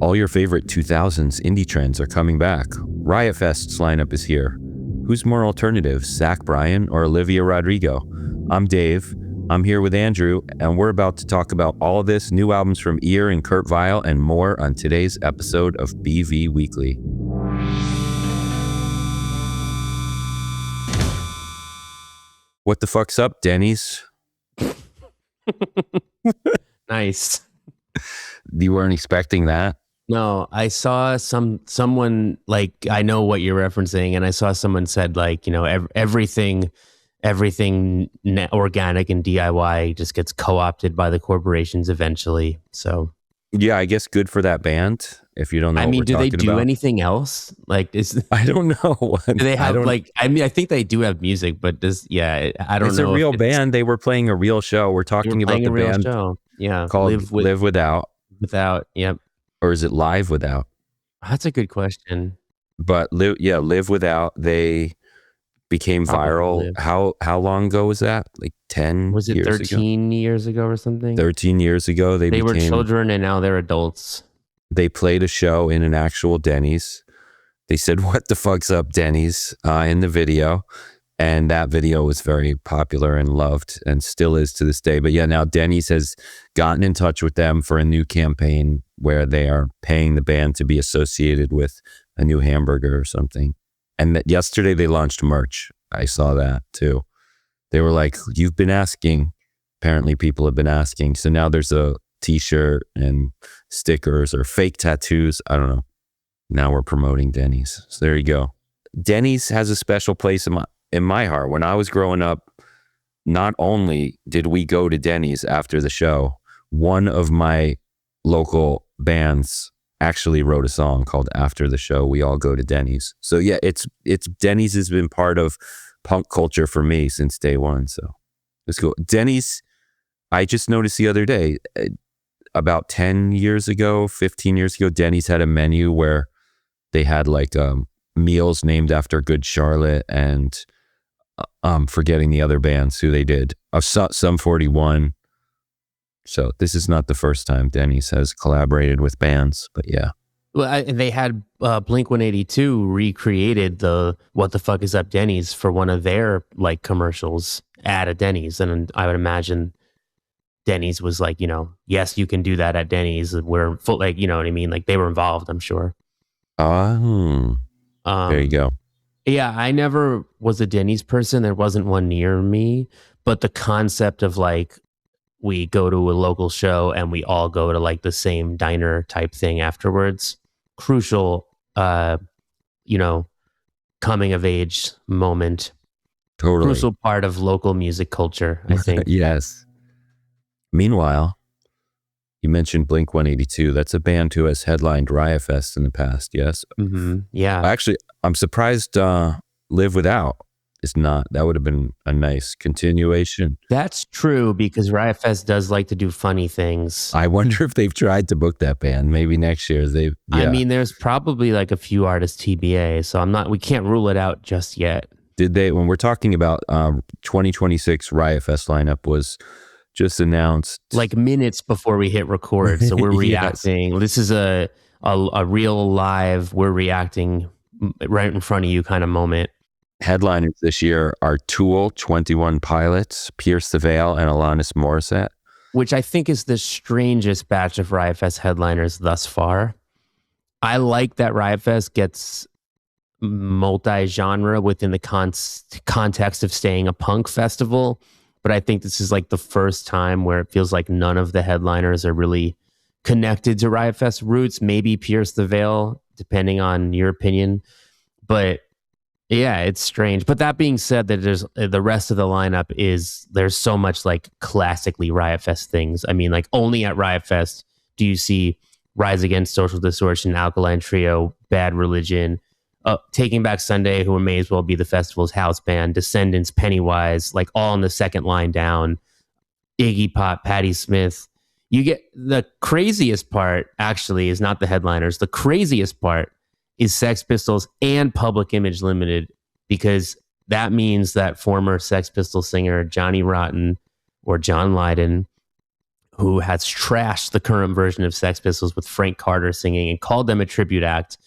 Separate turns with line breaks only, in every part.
All your favorite 2000s indie trends are coming back. Riot Fest's lineup is here. Who's more alternative, Zach Bryan or Olivia Rodrigo? I'm Dave. I'm here with Andrew, and we're about to talk about all of this, new albums from Ear and Kurt Vile, and more on today's episode of BV Weekly. What the fuck's up, Denny's?
Nice.
You weren't expecting that?
No, I saw someone, like, I know what you're referencing, and I saw someone said, like, you know, everything organic and DIY just gets co-opted by the corporations eventually. So
yeah, I guess good for that band. If you don't know,
do they do anything else? Like,
I don't know.
Do they have I think they do have music, but I don't know.
It's a real band. They were playing a real show. We're talking about the band
show. Yeah,
called Live Without.
Yep.
Or is it Live Without?
That's a good question.
But Live Without. They became viral. How long ago was that? Like 10
Was it
years
13 years ago or something?
13 years ago. They
were children and now they're adults.
They played a show in an actual Denny's. They said, "What the fuck's up, Denny's?" In the video. And that video was very popular and loved and still is to this day. But yeah, now Denny's has gotten in touch with them for a new campaign where they are paying the band to be associated with a new hamburger or something. And yesterday they launched merch. I saw that too. They were like, "You've been asking." Apparently people have been asking. So now there's a t-shirt and stickers or fake tattoos. I don't know. Now we're promoting Denny's. So there you go. Denny's has a special place in my heart. When I was growing up, not only did we go to Denny's after the show, one of my local bands actually wrote a song called "After the Show We All Go to Denny's." So yeah, it's Denny's has been part of punk culture for me since day one. So it's cool. Denny's, I just noticed the other day, about 10 years ago, 15 years ago, Denny's had a menu where they had like meals named after Good Charlotte and forgetting the other bands who they did. Sum 41. So this is not the first time Denny's has collaborated with bands, but yeah.
Well, they had Blink-182 recreated the "What the fuck is up, Denny's" for one of their like commercials at a Denny's, and I would imagine Denny's was like, you know, yes, you can do that at Denny's. We're full, like, you know what I mean? Like they were involved, I'm sure.
There you go.
Yeah, I never was a Denny's person. There wasn't one near me, but the concept of like, we go to a local show and we all go to like the same diner type thing afterwards. Crucial, coming of age moment.
Totally.
Crucial part of local music culture, I think.
Yes. Meanwhile, you mentioned Blink-182. That's a band who has headlined Riot Fest in the past, yes?
Mm-hmm. Yeah.
Actually, I'm surprised Live Without is not. That would have been a nice continuation.
That's true, because Riot Fest does like to do funny things.
I wonder if they've tried to book that band. Maybe next year
I mean, there's probably like a few artists TBA, so we can't rule it out just yet.
Did they, when we're talking about 2026 Riot Fest lineup was just announced
like minutes before we hit record, so we're reacting.
Yes.
This is a real live, we're reacting right in front of you kind of moment.
Headliners this year are Tool, 21 Pilots, Pierce the Veil, and Alanis Morissette.
Which I think is the strangest batch of Riot Fest headliners thus far. I like that Riot Fest gets multi-genre within the context of staying a punk festival, but I think this is like the first time where it feels like none of the headliners are really connected to Riot Fest roots. Maybe Pierce the Veil, depending on your opinion, but yeah, it's strange. But that being said, that there's the rest of the lineup there's so much like classically Riot Fest things. I mean, like only at Riot Fest do you see Rise Against Social Distortion, Alkaline Trio, Bad Religion, Taking Back Sunday, who may as well be the festival's house band, Descendants, Pennywise, like all in the second line down, Iggy Pop, Patti Smith. You get the craziest part actually is not the headliners. The craziest part is Sex Pistols and Public Image Limited, because that means that former Sex Pistols singer Johnny Rotten, or John Lydon, who has trashed the current version of Sex Pistols with Frank Carter singing and called them a tribute act.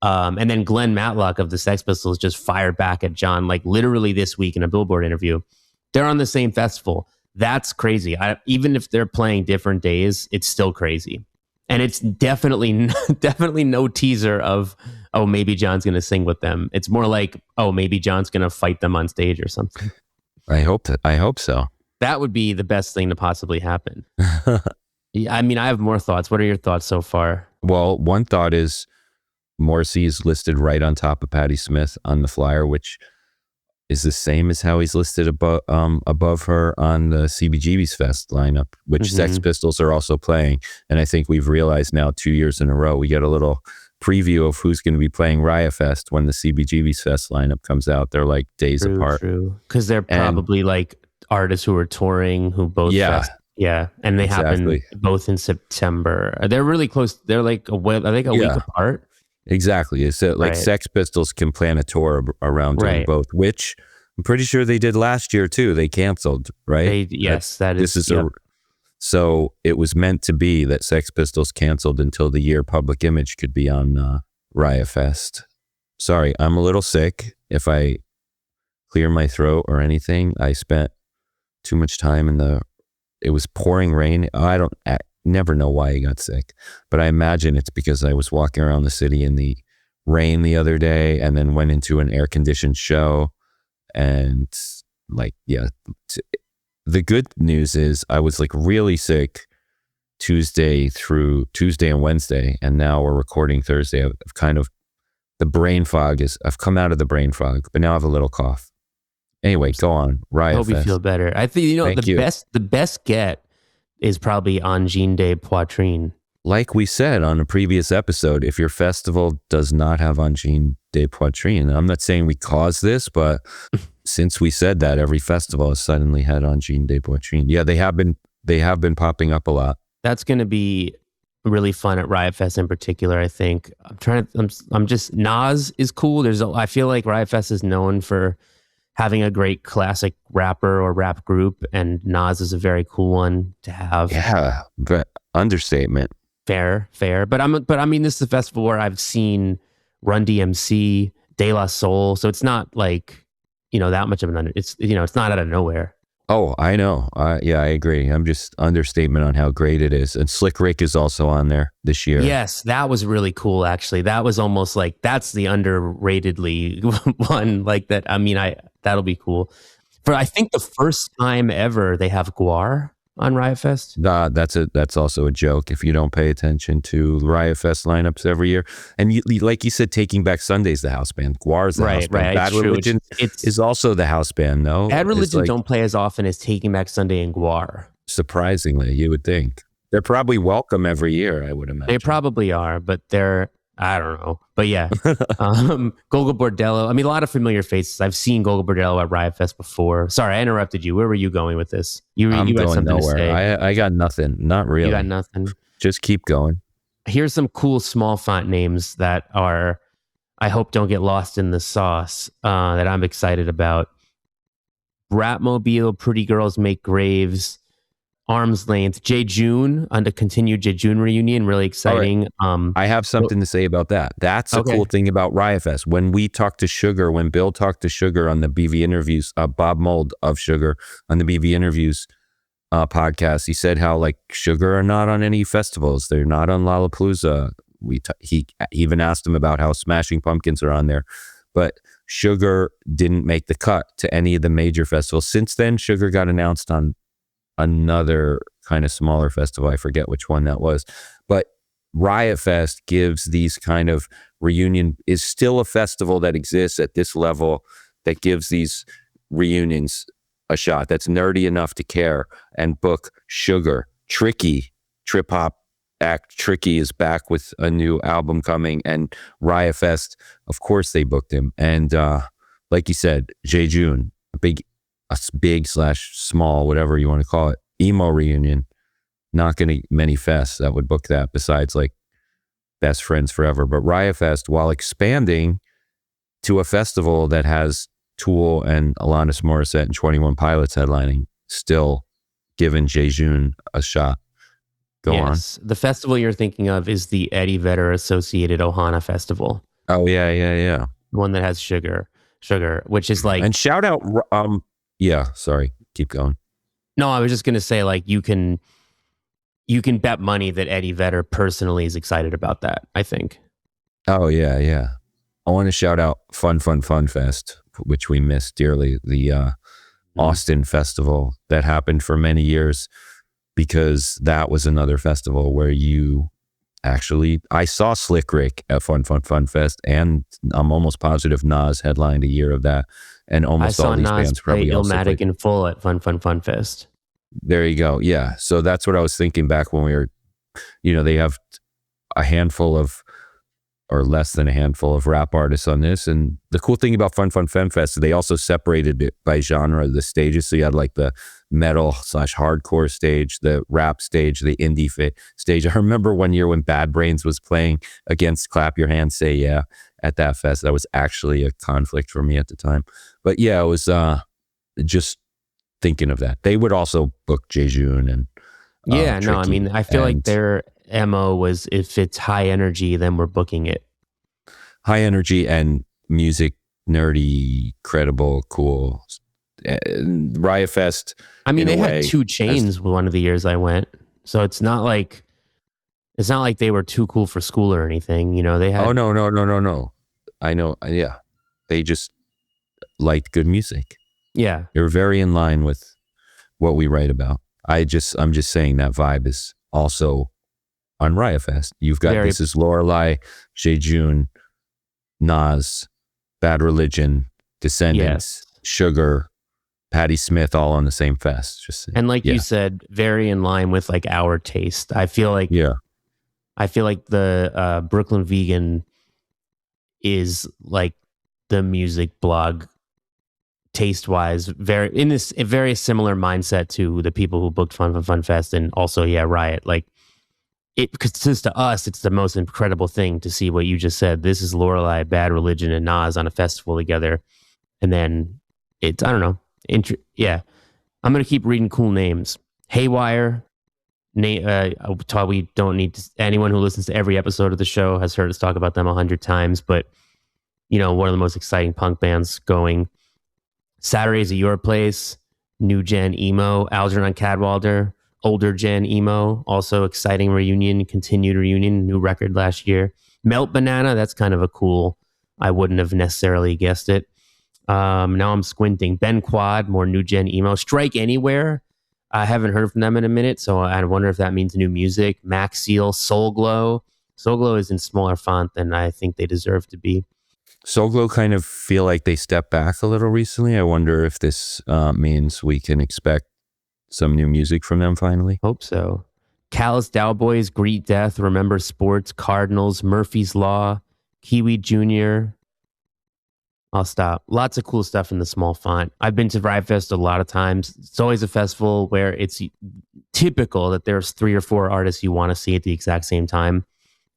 And then Glenn Matlock of the Sex Pistols just fired back at John, like literally this week in a Billboard interview. They're on the same festival. That's crazy. Even if they're playing different days, it's still crazy. And it's definitely no teaser of, oh, maybe John's going to sing with them. It's more like, oh, maybe John's going to fight them on stage or something.
I hope so.
That would be the best thing to possibly happen. I mean, I have more thoughts. What are your thoughts so far?
Well, one thought is Morrissey is listed right on top of Patti Smith on the flyer, which is the same as how he's listed above her on the CBGB's Fest lineup, which Sex Pistols are also playing. And I think we've realized now 2 years in a row, we get a little preview of who's going to be playing Riot Fest when the CBGB's Fest lineup comes out. They're like days apart.
True. Because they're probably like artists who are touring who both and they happen both in September. They're really close. They're like a week apart.
Exactly. It's like Sex Pistols can plan a tour around doing both, which I'm pretty sure they did last year too. They canceled, right? So it was meant to be that Sex Pistols canceled until the year Public Image could be on Riot Fest. Sorry, I'm a little sick. If I clear my throat or anything, I spent too much time it was pouring rain. I never know why I got sick, but I imagine it's because I was walking around the city in the rain the other day and then went into an air-conditioned show. And the good news is I was like really sick Tuesday and Wednesday, and now we're recording Thursday. I've come out of the brain fog, but now I have a little cough. Anyway, go on. Riot Fest.
I hope you feel better. I think, the best get is probably Angine de Poitrine.
Like we said on a previous episode, if your festival does not have Angine de Poitrine, I'm not saying we caused this, but since we said that, every festival has suddenly had Angine de Poitrine. Yeah, they have been popping up a lot.
That's going to be really fun at Riot Fest in particular, I think. Nas is cool. I feel like Riot Fest is known for having a great classic rapper or rap group, and Nas is a very cool one to have.
Yeah, but understatement.
Fair. But I mean, this is a festival where I've seen Run DMC, De La Soul, so it's not like, that much of it's not out of nowhere.
Oh, I know. Yeah, I agree. I'm just understatement on how great it is. And Slick Rick is also on there this year.
Yes, that was really cool, actually. That was almost like, that's the underratedly one. Like that, I mean, that'll be cool. For I think the first time ever they have Guar on Riot Fest.
That's also a joke if you don't pay attention to Riot Fest lineups every year. And like you said, Taking Back Sunday's the house band. Guar's the house band. Bad Religion is also the house band, though.
Bad Religion don't play as often as Taking Back Sunday and Guar.
Surprisingly, you would think. They're probably welcome every year, I would imagine.
They probably are, but I don't know. But yeah, Gogol Bordello. I mean, a lot of familiar faces. I've seen Gogol Bordello at Riot Fest before. Sorry, I interrupted you. Where were you going with this? You
had
something
nowhere.
To say.
I got nothing. Not really.
You got nothing.
Just keep going.
Here's some cool small font names that I hope don't get lost in the sauce that I'm excited about. Bratmobile, Pretty Girls Make Graves, Arm's Length, Jay June on the continued Jay June reunion. Really exciting.
Right. I have something to say about that. That's a cool thing about Riot Fest. When Bill talked to Sugar on the BV interviews, Bob Mold of Sugar on the BV interviews podcast, he said how like Sugar are not on any festivals. They're not on Lollapalooza. He even asked him about how Smashing Pumpkins are on there, but Sugar didn't make the cut to any of the major festivals. Since then, Sugar got announced on another kind of smaller festival. I forget which one that was, but Riot Fest gives these kind of reunion, is still a festival that exists at this level that gives these reunions a shot. That's nerdy enough to care and book Sugar. Tricky, trip hop act Tricky is back with a new album coming, and Riot Fest, of course they booked him. And like you said, Jay June, a big/small, whatever you want to call it, emo reunion. Not going to many fests that would book that besides like Best Friends Forever. But Riot Fest, while expanding to a festival that has Tool and Alanis Morissette and 21 Pilots headlining, still giving Jay June a shot. Go on.
Yes. The festival you're thinking of is the Eddie Vedder associated Ohana Festival.
Oh yeah.
The one that has sugar, which is like.
And shout out. Yeah. Sorry. Keep going.
No, I was just gonna say, like, you can bet money that Eddie Vedder personally is excited about that, I think.
Oh yeah. I want to shout out Fun Fest, which we miss dearly. The Austin festival that happened for many years, because that was another festival where I saw Slick Rick at Fun Fest, and I'm almost positive Nas headlined a year of that, and almost all these bands probably also played.
in full at Fun Fest.
There you go. Yeah. So that's what I was thinking back when we were, they have a handful of, or less than a handful of rap artists on this. And the cool thing about Fun Fest, they also separated it by genre of the stages. So you had like the metal/hardcore stage, the rap stage, the indie stage. I remember one year when Bad Brains was playing against Clap Your Hands, Say Yeah at that fest. That was actually a conflict for me at the time. But yeah, it was just thinking of that. They would also book Jejun and Tricky,
I feel like their MO was, if it's high energy, then we're booking it.
High energy and music, nerdy, credible, cool. Riot Fest.
They had 2 Chainz one of the years I went, so it's not like they were too cool for school or anything. They had.
Oh no. I know. Yeah, they just liked good music.
Yeah,
they're very in line with what we write about. I'm just saying that vibe is also on Riot Fest. You've got This Is Lorelei, Jejun, Nas, Bad Religion, Descendants, Sugar, Patti Smith, all on the same fest.
And like you said, very in line with like our taste. I feel like the Brooklyn Vegan is like the music blog taste wise, very in this a very similar mindset to the people who booked Fun Fest, and also Riot. Like, because to us, it's the most incredible thing to see what you just said. This Is Lorelei, Bad Religion, and Nas on a festival together, and then it's, I don't know. I'm gonna keep reading cool names. Haywire. We don't need to, anyone who listens to every episode of the show has heard us talk about them 100 times, but one of the most exciting punk bands going. Saturdays at Your Place, new gen emo, Algernon Cadwalder, older gen emo, also exciting continued reunion, new record last year. Melt Banana, that's kind of a cool, I wouldn't have necessarily guessed it. Now I'm squinting. Ben Quad, more new gen emo. Strike Anywhere, I haven't heard from them in a minute, so I wonder if that means new music. Max Seal, Soul Glow. Soul Glow is in smaller font than I think they deserve to be.
Soul Glow kind of feel like they stepped back a little recently. I wonder if this means we can expect some new music from them finally.
Hope so. Callous Dowboys, Greet Death, Remember Sports, Cardinals, Murphy's Law, Kiwi Jr. I'll stop. Lots of cool stuff in the small font. I've been to Riot Fest a lot of times. It's always a festival where it's typical that there's 3 or 4 artists you want to see at the exact same time.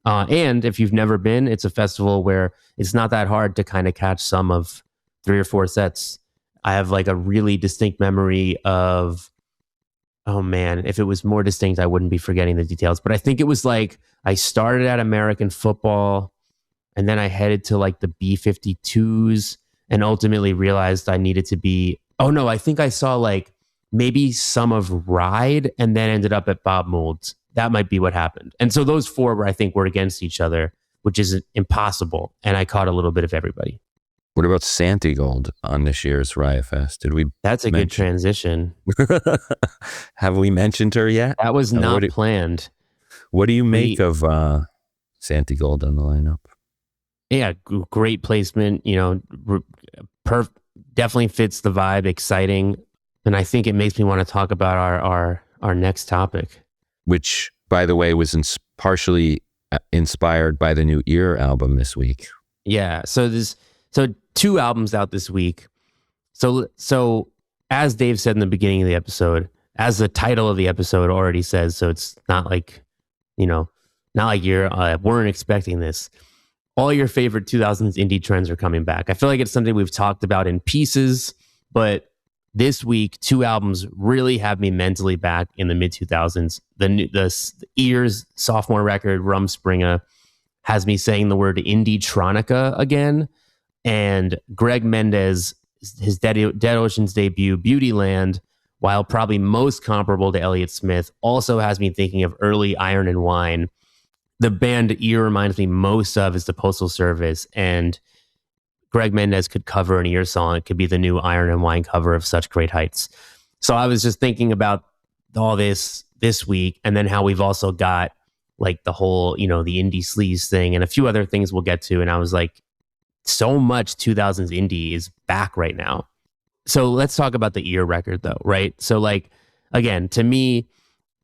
And if you've never been, it's a festival where it's not that hard to kind of catch some of 3 or 4 sets. I have like a really distinct memory of, oh man, if it was more distinct, I wouldn't be forgetting the details. But I think it was like I started at American football, and then I headed to like the B-52s, and ultimately realized I needed to be, I think I saw like maybe some of Ride, and then ended up at Bob Mould's. That might be what happened. And so those 4 were against each other, which is impossible. And I caught a little bit of everybody.
What about Santigold on this year's Riot Fest?
That's a good transition.
Have we mentioned her yet?
That was not planned.
What do you make of Santigold on the lineup?
Yeah, great placement. Definitely fits the vibe. Exciting, and I think it makes me want to talk about our next topic,
which, by the way, was partially inspired by the new Ear album this week.
Yeah, so 2 albums out this week. So as Dave said in the beginning of the episode, as the title of the episode already says, so it's not like you weren't expecting this. All your favorite 2000s indie trends are coming back. I feel like it's something we've talked about in pieces, but this week, 2 albums really have me mentally back in the mid 2000s. The Ears sophomore record, Rumspringa, has me saying the word indie-tronica again. And Greg Mendez, his Dead Ocean's debut, Beautyland, while probably most comparable to Elliott Smith, also has me thinking of early Iron and Wine. The band Ear reminds me most of is the Postal Service, and Greg Mendez could cover an Ear song. It could be the new Iron and Wine cover of Such Great Heights. So I was just thinking about all this week, and then how we've also got like the whole, the indie sleaze thing and a few other things we'll get to. And I was like, so much 2000s indie is back right now. So let's talk about the Ear record though, right? So like, again, to me,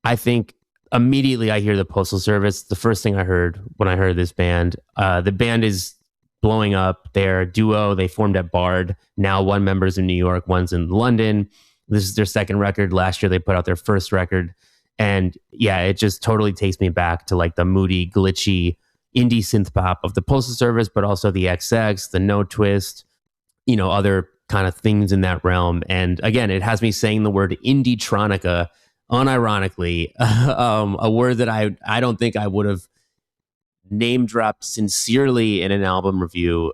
I think immediately I hear the Postal Service. The first thing I heard when I heard this band, the band is blowing up. They're a duo. They formed at Bard. Now one member's in New York, one's in London. This is their second record. Last year they put out their first record. And yeah, it just totally takes me back to like the moody, glitchy indie synth pop of the Postal Service, but also the XX, the No Twist, other kind of things in that realm. And again, it has me saying the word indie-tronica unironically, a word that I don't think I would have name dropped sincerely in an album review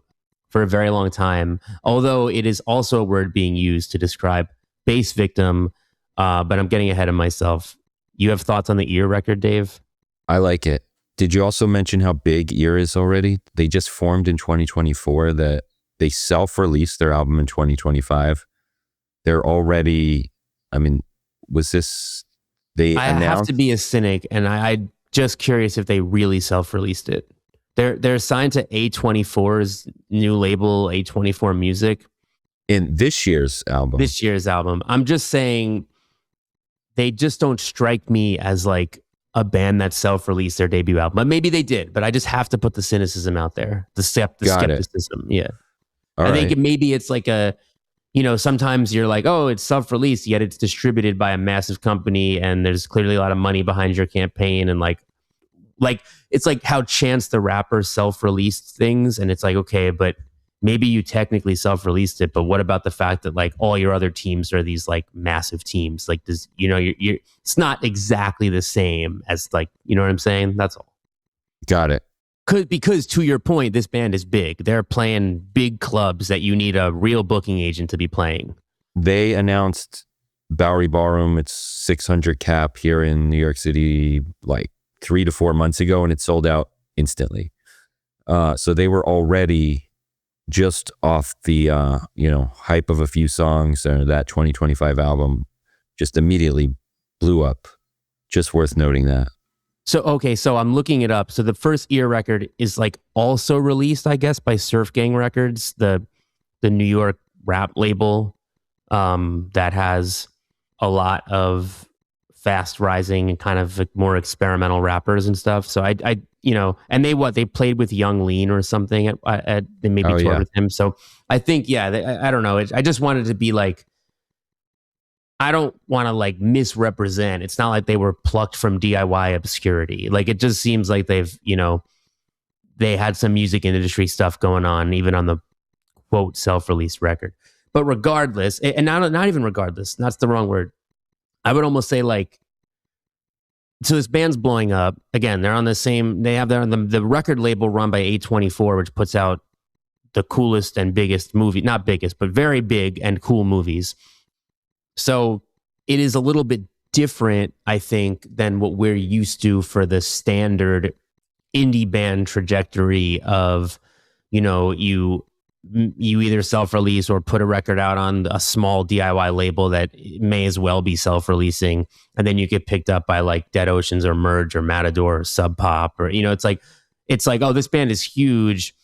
for a very long time, although it is also a word being used to describe Bass Victim, but I'm getting ahead of myself. You have thoughts on the Ear record, Dave?
I like it. Did you also mention how big Ear is already? They just formed in 2024, that they self-released their album in 2025. They're already, was this, they announced? I
have to be a cynic, and I'm just curious if they really self-released it. They're signed to A24's new label, A24 Music.
In this year's album.
I'm just saying, they just don't strike me as like a band that self-released their debut album. But maybe they did, but I just have to put the cynicism out there. The skepticism. Yeah. I think maybe it's like sometimes you're like, oh, it's self-released, yet it's distributed by a massive company, and there's clearly a lot of money behind your campaign. And like it's like how Chance the Rapper self-released things. And it's like, okay, but maybe you technically self-released it, but what about the fact that like all your other teams are these like massive teams? Like, does you're it's not exactly the same as like, you know what I'm saying? That's all.
Got it.
Because to your point, this band is big. They're playing big clubs that you need a real booking agent to be playing.
They announced Bowery Ballroom, it's 600 cap here in New York City, like 3 to 4 months ago, and it sold out instantly. So they were already just off the hype of a few songs, that 2025 album just immediately blew up. Just worth noting that.
So I'm looking it up. So the first Ear record is like also released, I guess, by Surf Gang Records, the New York rap label that has a lot of fast rising and kind of more experimental rappers and stuff. So I and they played with Young Lean or something at they maybe toured with him. So I think, I don't know. I just wanted to be like, I don't want to like misrepresent. It's not like they were plucked from DIY obscurity. Like, it just seems like they've, they had some music industry stuff going on, even on the quote self-released record. But regardless, and not even regardless, that's the wrong word. I would almost say like, so this band's blowing up. Again, they're on the same, they have the record label run by A24, which puts out the coolest and biggest movie, not biggest, but very big and cool movies. So it is a little bit different, I think, than what we're used to for the standard indie band trajectory of, you either self-release or put a record out on a small DIY label that may as well be self-releasing, and then you get picked up by like Dead Oceans or Merge or Matador or Sub Pop, or it's like, oh, this band is huge.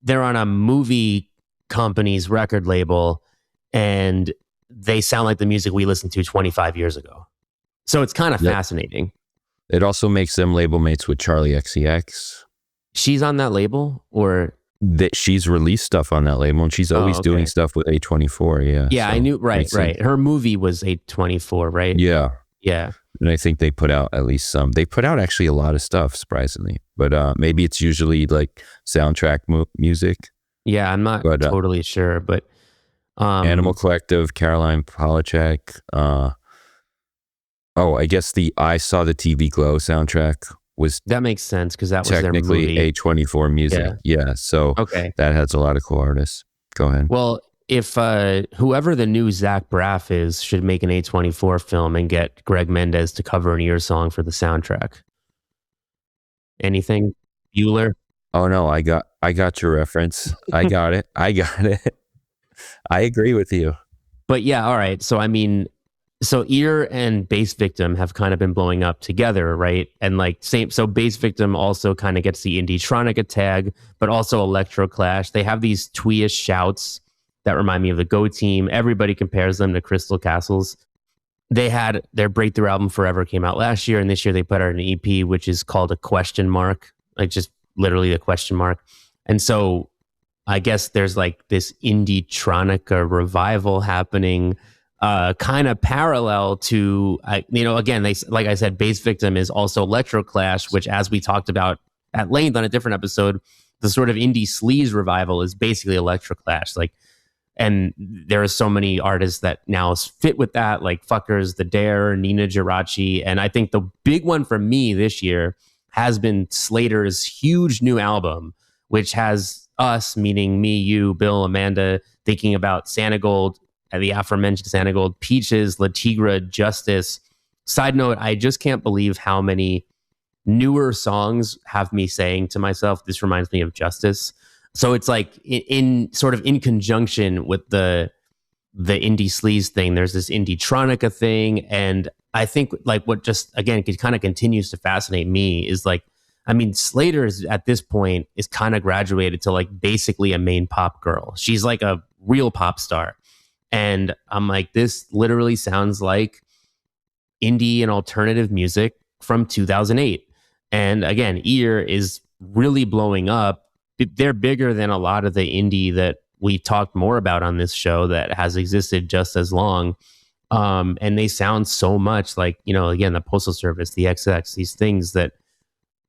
They're on a movie company's record label, and they sound like the music we listened to 25 years ago. So it's kind of fascinating.
It also makes them label mates with Charlie XCX.
She's on that label, or
that she's released stuff on that label, and she's always doing stuff with A24.
Yeah, so I knew. Right. Her movie was A24, right?
Yeah.
And
I think they put out at least some. They put out actually a lot of stuff, surprisingly. But maybe it's usually like soundtrack music.
Yeah, I'm not totally sure, but
Animal Collective, Caroline Polachek. I guess the I Saw the TV Glow soundtrack was
that makes sense because that was their
technically
movie.
A24 music. Yeah. So
Okay.
that has a lot of cool artists. Go ahead.
Well, if whoever the new Zach Braff is should make an A24 film and get Greg Mendez to cover an Ear song for the soundtrack. Anything? Bueller?
Oh no, I got your reference. I got it. I agree with you.
But yeah, all right. So I mean, so Ear and Bass Victim have kind of been blowing up together, right? And like same, so Bass Victim also kind of gets the Indie-tronica tag, but also Electro Clash. They have these twee-ish shouts that remind me of the Go Team. Everybody compares them to Crystal Castles. They had their breakthrough album Forever came out last year, and this year they put out an EP which is called a question mark, like just literally a question mark. And so I guess there's like this Indie-tronica revival happening, kind of parallel to, again, they, like I said, Bass Victim is also Electro Clash, which, as we talked about at length on a different episode, the sort of indie sleaze revival is basically Electro Clash. Like, and there are so many artists that now fit with that, like Fuckers, The Dare, Nina Geraci. And I think the big one for me this year has been Slayyyter's huge new album, which has us, meaning me, you, Bill, Amanda, thinking about Santigold, the aforementioned Santigold, Peaches, La Tigra, Justice. Side note, I just can't believe how many newer songs have me saying to myself, this reminds me of Justice. So it's like in sort of in conjunction with the indie sleaze thing, there's this Indie-tronica thing. And I think like what just, again, it kind of continues to fascinate me is like, I mean, Slayyyter is at this point is kind of graduated to like basically a main pop girl. She's like a real pop star. And I'm like, this literally sounds like indie and alternative music from 2008. And again, Ear is really blowing up. They're bigger than a lot of the indie that we talked more about on this show that has existed just as long. And they sound so much like, again, the Postal Service, the XX, these things that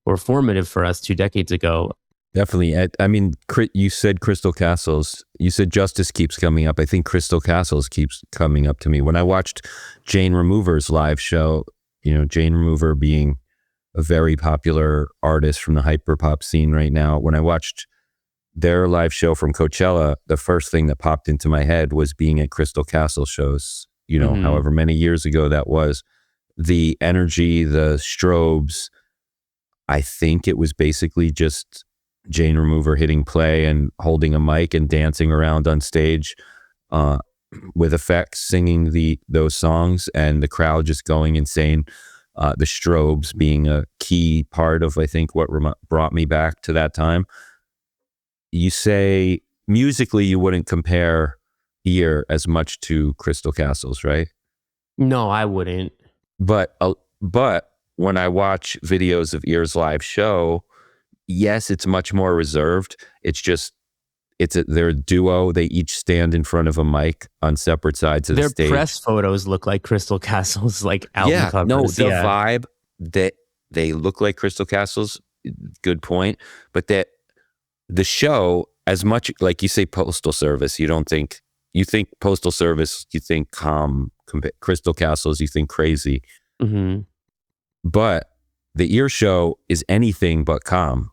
were formative for us 2 decades ago.
Definitely. I mean, you said Crystal Castles. You said Justice keeps coming up. I think Crystal Castles keeps coming up to me. When I watched Jane Remover's live show, Jane Remover being a very popular artist from the hyperpop scene right now. When I watched their live show from Coachella, the first thing that popped into my head was being at Crystal Castle shows, however many years ago that was. The energy, the strobes, I think it was basically just Jane Remover hitting play and holding a mic and dancing around on stage with effects, singing those songs, and the crowd just going insane. The strobes being a key part of, I think, what brought me back to that time. You say musically you wouldn't compare Ear as much to Crystal Castles, right?
No, I wouldn't.
But when I watch videos of Ear's live show, yes, it's much more reserved. They're a duo. They each stand in front of a mic on separate sides of the stage.
Their press photos look like Crystal Castles, like album covers.
No, the vibe that they look like Crystal Castles. Good point. But that the show, as much like you say Postal Service, you think Postal Service, you think calm. Crystal Castles, you think crazy.
Mm-hmm.
But the Ear show is anything but calm.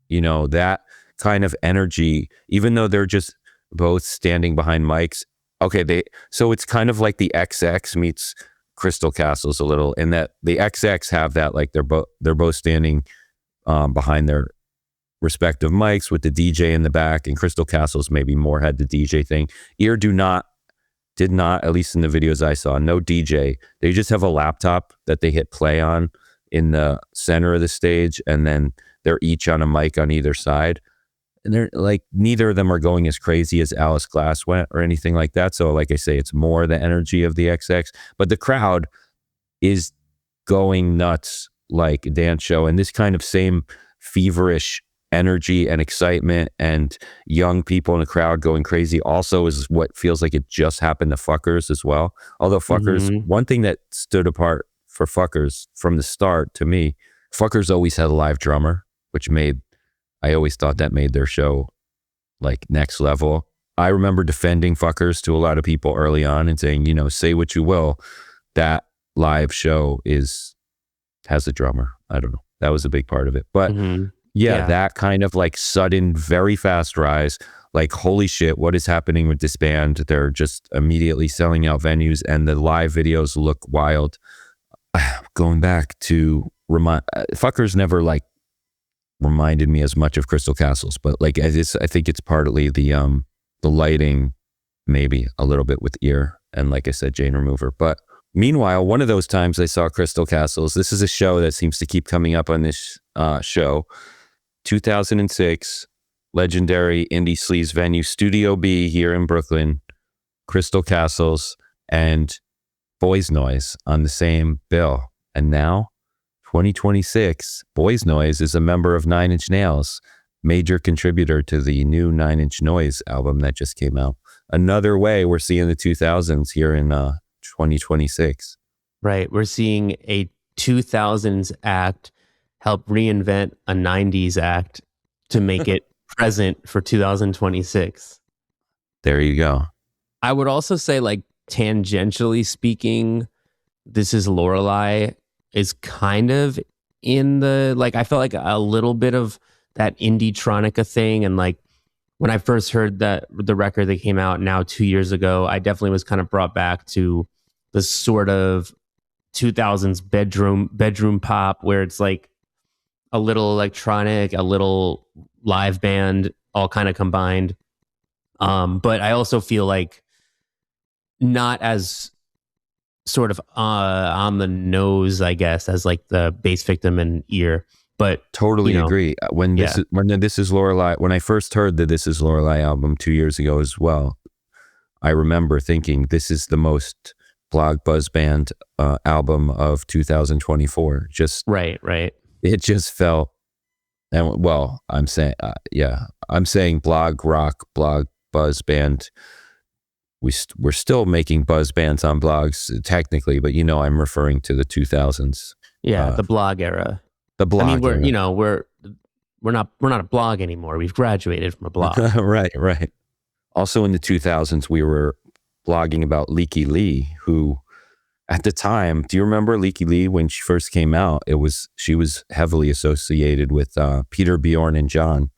That kind of energy, even though they're just both standing behind mics. Okay, so it's kind of like the XX meets Crystal Castles a little, in that the XX have that, like they're both standing behind their respective mics with the DJ in the back, and Crystal Castles maybe more had the DJ thing. Ear did not, at least in the videos I saw, no DJ. They just have a laptop that they hit play on in the center of the stage, and then they're each on a mic on either side. And they're like, neither of them are going as crazy as Alice Glass went or anything like that. So like I say, it's more the energy of the XX, but the crowd is going nuts like a dance show. And this kind of same feverish energy and excitement and young people in the crowd going crazy also is what feels like it just happened to Fuckers as well. Although Fuckers, one thing that stood apart for Fuckers from the start to me, Fuckers always had a live drummer, which I always thought that made their show like next level. I remember defending Fuckers to a lot of people early on and saying, say what you will, that live show has a drummer. I don't know. That was a big part of it. But yeah, that kind of like sudden, very fast rise, like, holy shit, what is happening with this band? They're just immediately selling out venues and the live videos look wild. Going back to Fuckers never like reminded me as much of Crystal Castles, but like I think it's partly the lighting, maybe a little bit with Ear, and like I said, Jane Remover. But meanwhile, one of those times I saw Crystal Castles. This is a show that seems to keep coming up on this show. 2006, legendary indie sleaze venue, Studio B here in Brooklyn, Crystal Castles and Boys Noise on the same bill. And now, 2026, Boys Noise is a member of Nine Inch Nails, major contributor to the new Nine Inch Noise album that just came out. Another way we're seeing the 2000s here in 2026.
Right. We're seeing a 2000s act help reinvent a 90s act to make it present for 2026.
There you go.
I would also say, like, tangentially speaking, This Is Lorelei is kind of in the, like, I felt like a little bit of that indie-tronica thing. And like, when I first heard that the record that came out now 2 years ago, I definitely was kind of brought back to the sort of 2000s bedroom pop, where it's like a little electronic, a little live band, all kind of combined. But I also feel like not as sort of on the nose, I guess, as like the Bass Victim and Ear. But
totally agree. When This Is Lorelei, when I first heard the This Is Lorelei album 2 years ago as well, I remember thinking this is the most blog buzz band album of 2024. Just
right.
It just felt, and well, I'm saying blog rock, blog buzz band. We're still making buzz bands on blogs technically, but I'm referring to the 2000s.
Yeah, the blog era.
The blog.
I mean,
era.
we're not a blog anymore. We've graduated from a blog.
Right. Also in the 2000s, we were blogging about Leaky Lee, who at the time, do you remember Leaky Lee when she first came out? She was heavily associated with Peter, Bjorn, and John.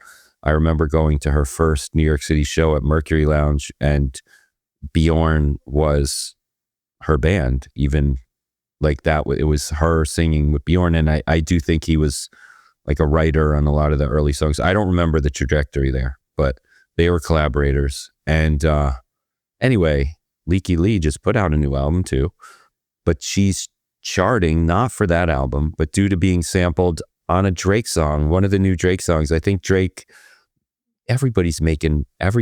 I remember going to her first New York City show at Mercury Lounge, and Bjorn was her band, even like that. It was her singing with Bjorn, and I do think he was like a writer on a lot of the early songs. I don't remember the trajectory there, but they were collaborators. And anyway, Leaky Lee just put out a new album too, but she's charting not for that album, but due to being sampled on a Drake song, one of the new Drake songs. I think Drake, every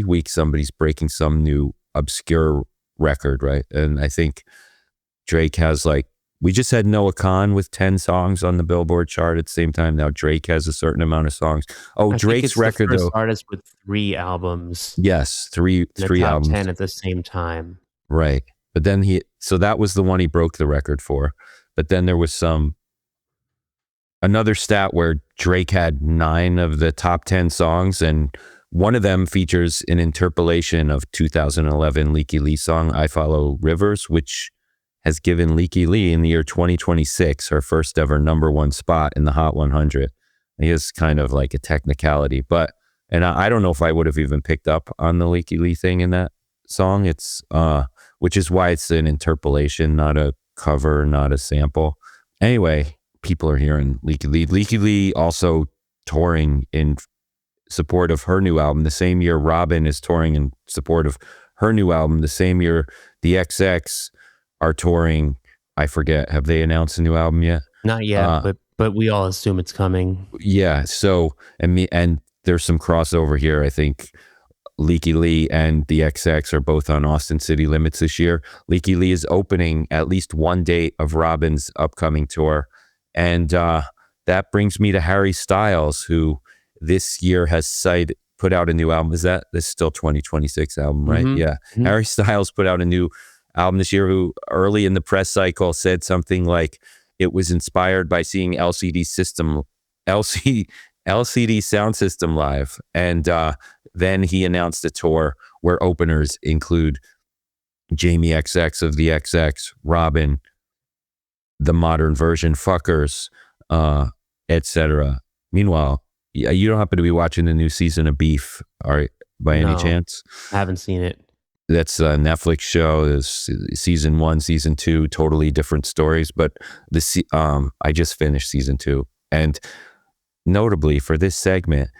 week somebody's breaking some new obscure record, right? And I think Drake has we just had Noah Khan with 10 songs on the Billboard chart at the same time. Now Drake has a certain amount of songs. Oh,
I
Drake's
think it's
record
the first
though.
artist with 3 albums.
Yes, three
top
albums.
10 at the same time.
Right. But then so that was the one he broke the record for. But then there was another stat where Drake had 9 of the top 10 songs, and one of them features an interpolation of 2011 Leaky Lee song, I Follow Rivers, which has given Leaky Lee in the year 2026 her first ever #1 spot in the Hot 100. It is kind of like a technicality, and I don't know if I would have even picked up on the Leaky Lee thing in that song. It's which is why it's an interpolation, not a cover, not a sample. Anyway, people are hearing Leaky Lee. Leaky Lee also touring in support of her new album. The same year Robin is touring in support of her new album. The same year the XX are touring. I forget, have they announced a new album yet?
Not yet, but we all assume it's coming.
Yeah. So and there's some crossover here. I think Leaky Lee and the XX are both on Austin City Limits this year. Leaky Lee is opening at least one date of Robin's upcoming tour, and that brings me to Harry Styles, who this year has put out a new album. This is still 2026 album, right?
Mm-hmm.
Yeah. Mm-hmm. Harry Styles put out a new album this year, who early in the press cycle said something like it was inspired by seeing LCD Soundsystem live. And Then he announced a tour where openers include Jamie XX of the XX, Robin, the modern version, Fuckers, etc. Meanwhile, you don't happen to be watching the new season of Beef, by any chance?
I haven't seen it.
That's a Netflix show. Is season 1, season 2, totally different stories. But I just finished season 2, and notably for this segment,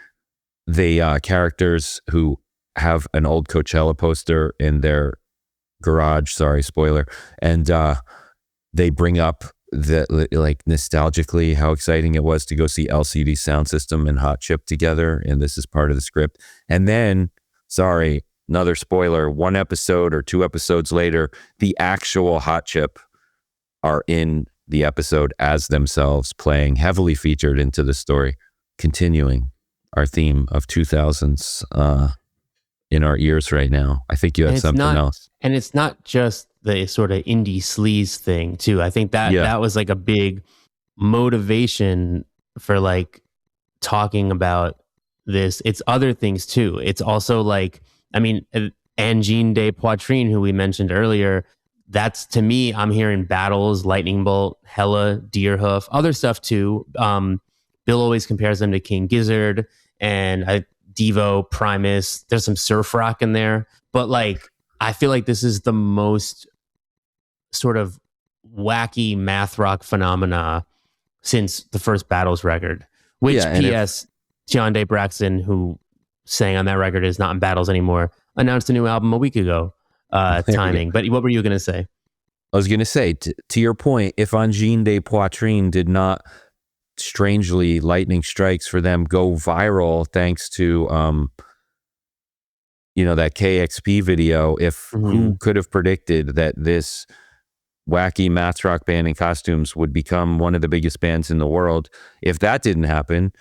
the characters who have an old Coachella poster in their garage. Sorry, spoiler. And they bring up like nostalgically how exciting it was to go see LCD Soundsystem and Hot Chip together, and this is part of the script. And then, sorry, another spoiler, 1 episode or 2 episodes later, the actual Hot Chip are in the episode as themselves, playing, heavily featured into the story, continuing our theme of 2000s in our ears right now. I think you had something else.
And it's not just the sort of indie sleaze thing too. I think that was like a big motivation for like talking about this. It's other things too. It's also like, I mean, Angine de Poitrine, who we mentioned earlier, that's, to me, I'm hearing Battles, Lightning Bolt, Hella, Deerhoof, other stuff too. Bill always compares them to King Gizzard and Devo, Primus. There's some surf rock in there. But like, I feel like this is the most sort of wacky math rock phenomena since the first Battles record, which P.S. John Day Braxton, who sang on that record, is not in Battles anymore, announced a new album a week ago. Timing. But what were you going to say?
I was going to say, to your point, if Angine de Poitrine did not, strangely, lightning strikes for them, go viral thanks to that KXP video, who could have predicted that this wacky math rock band in costumes would become one of the biggest bands in the world? If that didn't happen,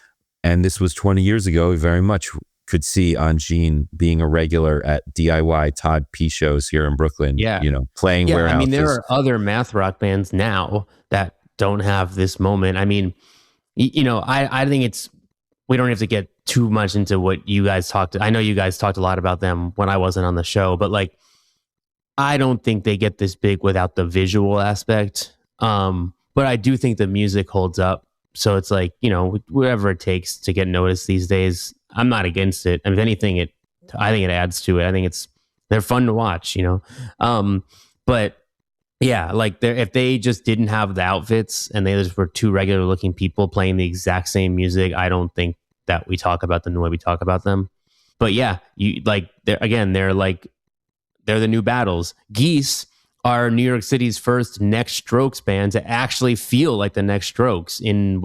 and this was 20 years ago, we very much could see Angine being a regular at DIY Todd P shows here in Brooklyn.
Yeah.
Playing warehouses.
I mean, there are other math rock bands now that don't have this moment. I mean, I think we don't have to get too much into what you guys talked. I know you guys talked a lot about them when I wasn't on the show, but like, I don't think they get this big without the visual aspect. But I do think the music holds up. So it's like, whatever it takes to get noticed these days, I'm not against it. And if anything, I think it adds to it. I think they're fun to watch, but yeah, like if they just didn't have the outfits and they just were 2 regular looking people playing the exact same music, I don't think that we talk about them the way we talk about them. But yeah, they're the new Battles. Geese are New York City's first Next Strokes band to actually feel like the Next Strokes in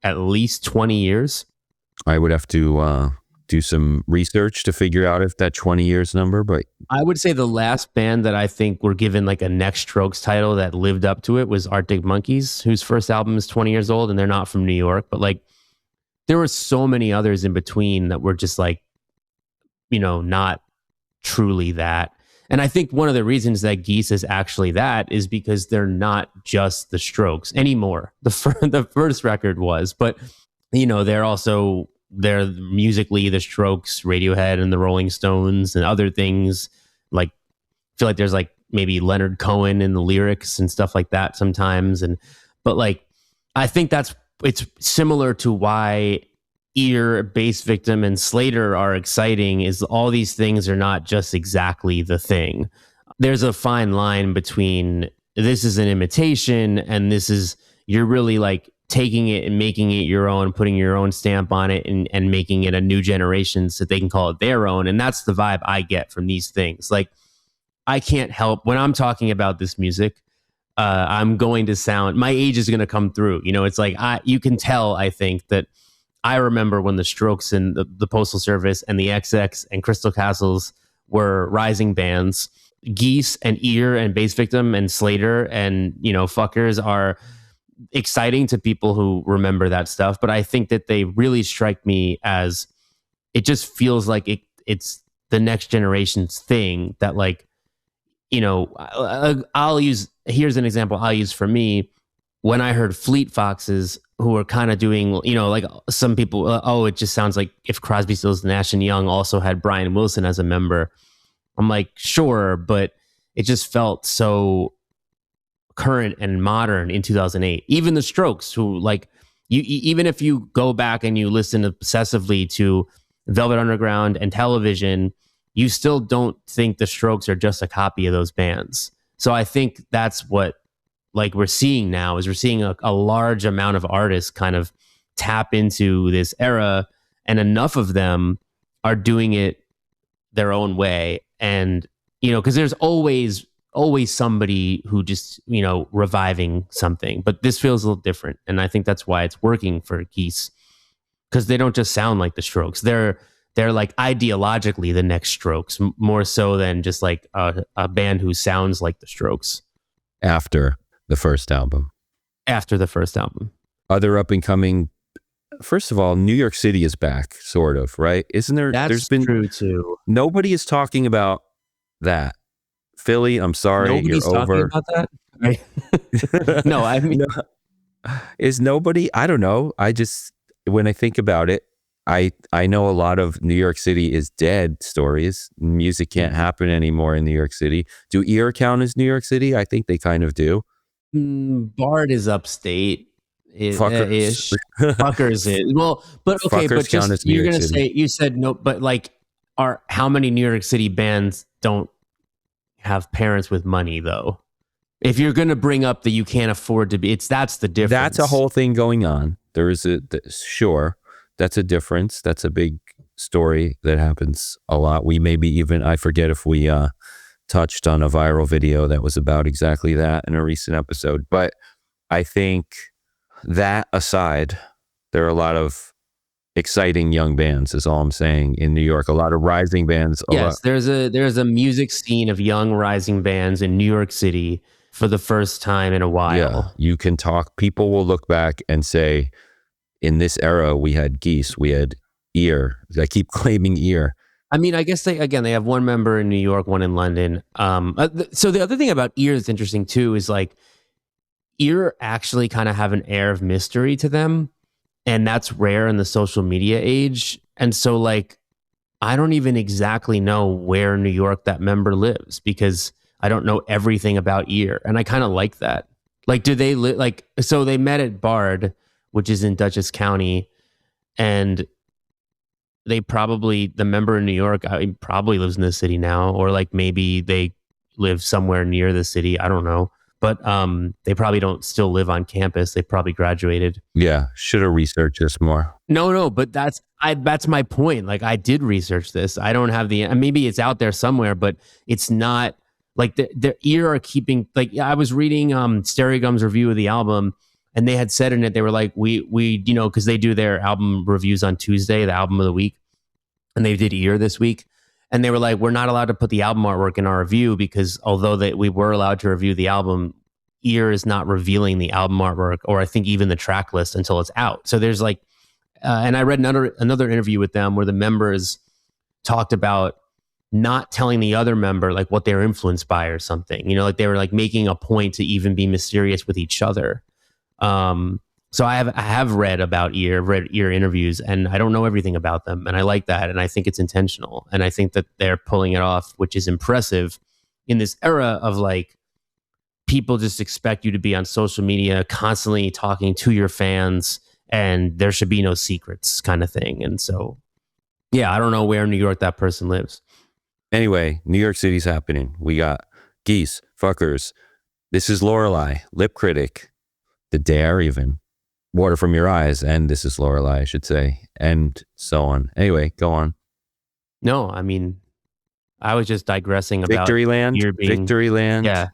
at least 20 years.
I would have to do some research to figure out if that 20 years number, but
I would say the last band that I think were given like a Next Strokes title that lived up to it was Arctic Monkeys, whose first album is 20 years old, and they're not from New York, but like there were so many others in between that were just like, not truly that. And I think one of the reasons that Geese is actually that is because they're not just the Strokes anymore. The first record was, but they're musically the Strokes, Radiohead, and the Rolling Stones, and other things. Like, I feel like there's like maybe Leonard Cohen in the lyrics and stuff like that sometimes. But like, I think it's similar to why Ear, Bass Victim, and Slayyyter are exciting. Is all these things are not just exactly the thing. There's a fine line between this is an imitation and you're really like taking it and making it your own, putting your own stamp on it and making it a new generation so they can call it their own. And that's the vibe I get from these things. Like, I can't help when I'm talking about this music, I'm going to sound, my age is going to come through. It's like, you can tell, I think, that I remember when the Strokes and the Postal Service and the XX and Crystal Castles were rising bands. Geese and Ear and Bass Victim and Slayyyter and, Fuckers are exciting to people who remember that stuff, but I think that they really strike me as, it just feels like it's the next generation's thing that, like, here's an example I'll use for me. when I heard Fleet Foxes, who were kind of doing, like some people, it just sounds like if Crosby, Stills, Nash and Young also had Brian Wilson as a member. I'm like, sure, but it just felt so current and modern in 2008. Even the Strokes, who like even if you go back and you listen obsessively to Velvet Underground and Television, you still don't think the Strokes are just a copy of those bands. So I think that's what like we're seeing now is we're seeing a large amount of artists kind of tap into this era, and enough of them are doing it their own way. And, because there's always somebody who just, reviving something, but this feels a little different. And I think that's why it's working for Geese, because they don't just sound like the Strokes. They're like ideologically the next Strokes, more so than just like a band who sounds like the Strokes.
After the first album. Other up and coming, first of all, New York City is back, sort of, right? Isn't there?
There's been true too.
Nobody is talking about that. Philly, I'm sorry,
Nobody's
you're over.
Talking about that? No, I mean,
is nobody? I don't know. I just, when I think about it, I know a lot of New York City is dead stories. Music can't happen anymore in New York City. Do Ear count as New York City? I think they kind of do.
Bard is upstate.
Fuckers.
Fuckers is. Well, but okay,
Fuckers
but just you're gonna say, you said no, but like, how many New York City bands don't have parents with money though? If you're gonna bring up that you can't afford to be, that's the difference.
That's a whole thing going on. There is sure, that's a difference. That's a big story that happens a lot. We maybe even, I forget if we touched on a viral video that was about exactly that in a recent episode. But I think that aside, there are a lot of exciting young bands, is all I'm saying, in New York. A lot of rising bands.
Yes, there's a music scene of young rising bands in New York City for the first time in a while.
Yeah, you can talk. People will look back and say, in this era, we had Geese, we had Ear. I keep claiming Ear.
I mean, I guess they have one member in New York, one in London. So the other thing about Ear that's interesting too is like Ear actually kind of have an air of mystery to them, and that's rare in the social media age. And so like, I don't even exactly know where in New York that member lives because I don't know everything about Ear, and I kind of like that. Like, do they live so they met at Bard, which is in Dutchess County, and the member in New York probably lives in the city now, or like maybe they live somewhere near the city. I don't know. But they probably don't still live on campus. They probably graduated.
Yeah, should have researched this more.
No, but that's my point. Like, I did research this. I don't have maybe it's out there somewhere, but it's not like their Ear are keeping, like, I was reading Stereogum's review of the album, and they had said in it, they were like, we because they do their album reviews on Tuesday, the album of the week, and they did Ear this week. And they were like, we're not allowed to put the album artwork in our review because although we were allowed to review the album, Ear is not revealing the album artwork, or I think even the track list, until it's out. So there's like, and I read another interview with them where the members talked about not telling the other member like what they were influenced by or something. Like they were like making a point to even be mysterious with each other. So I have read about Ear, read Ear interviews, and I don't know everything about them. And I like that. And I think it's intentional. And I think that they're pulling it off, which is impressive in this era of like, people just expect you to be on social media, constantly talking to your fans, and there should be no secrets kind of thing. And so, yeah, I don't know where in New York that person lives.
Anyway, New York City's happening. We got Geese, Fuckers. This is Lorelei, Lip Critic, The Dare even. Water from Your Eyes, and This is Lorelei, I should say, and so on. Anyway, go on.
No, I mean, I was just digressing about
Victoryland. Victoryland.
Yeah.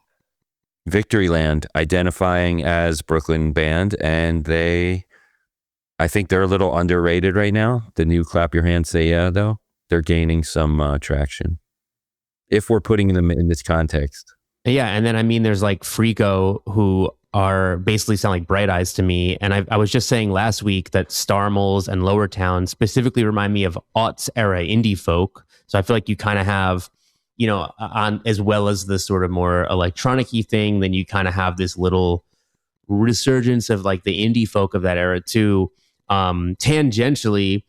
Victoryland, identifying as Brooklyn band, and I think they're a little underrated right now. The new Clap Your Hands, Say Yeah, though, they're gaining some traction. If we're putting them in this context.
Yeah, and then I mean, there's like Freako, who are basically sound like Bright Eyes to me. And I was just saying last week that Star Moles and Lower Town specifically remind me of aughts era indie folk. So I feel like you kind of have, on as well as the sort of more electronic-y thing, then you kind of have this little resurgence of like the indie folk of that era too. Tangentially,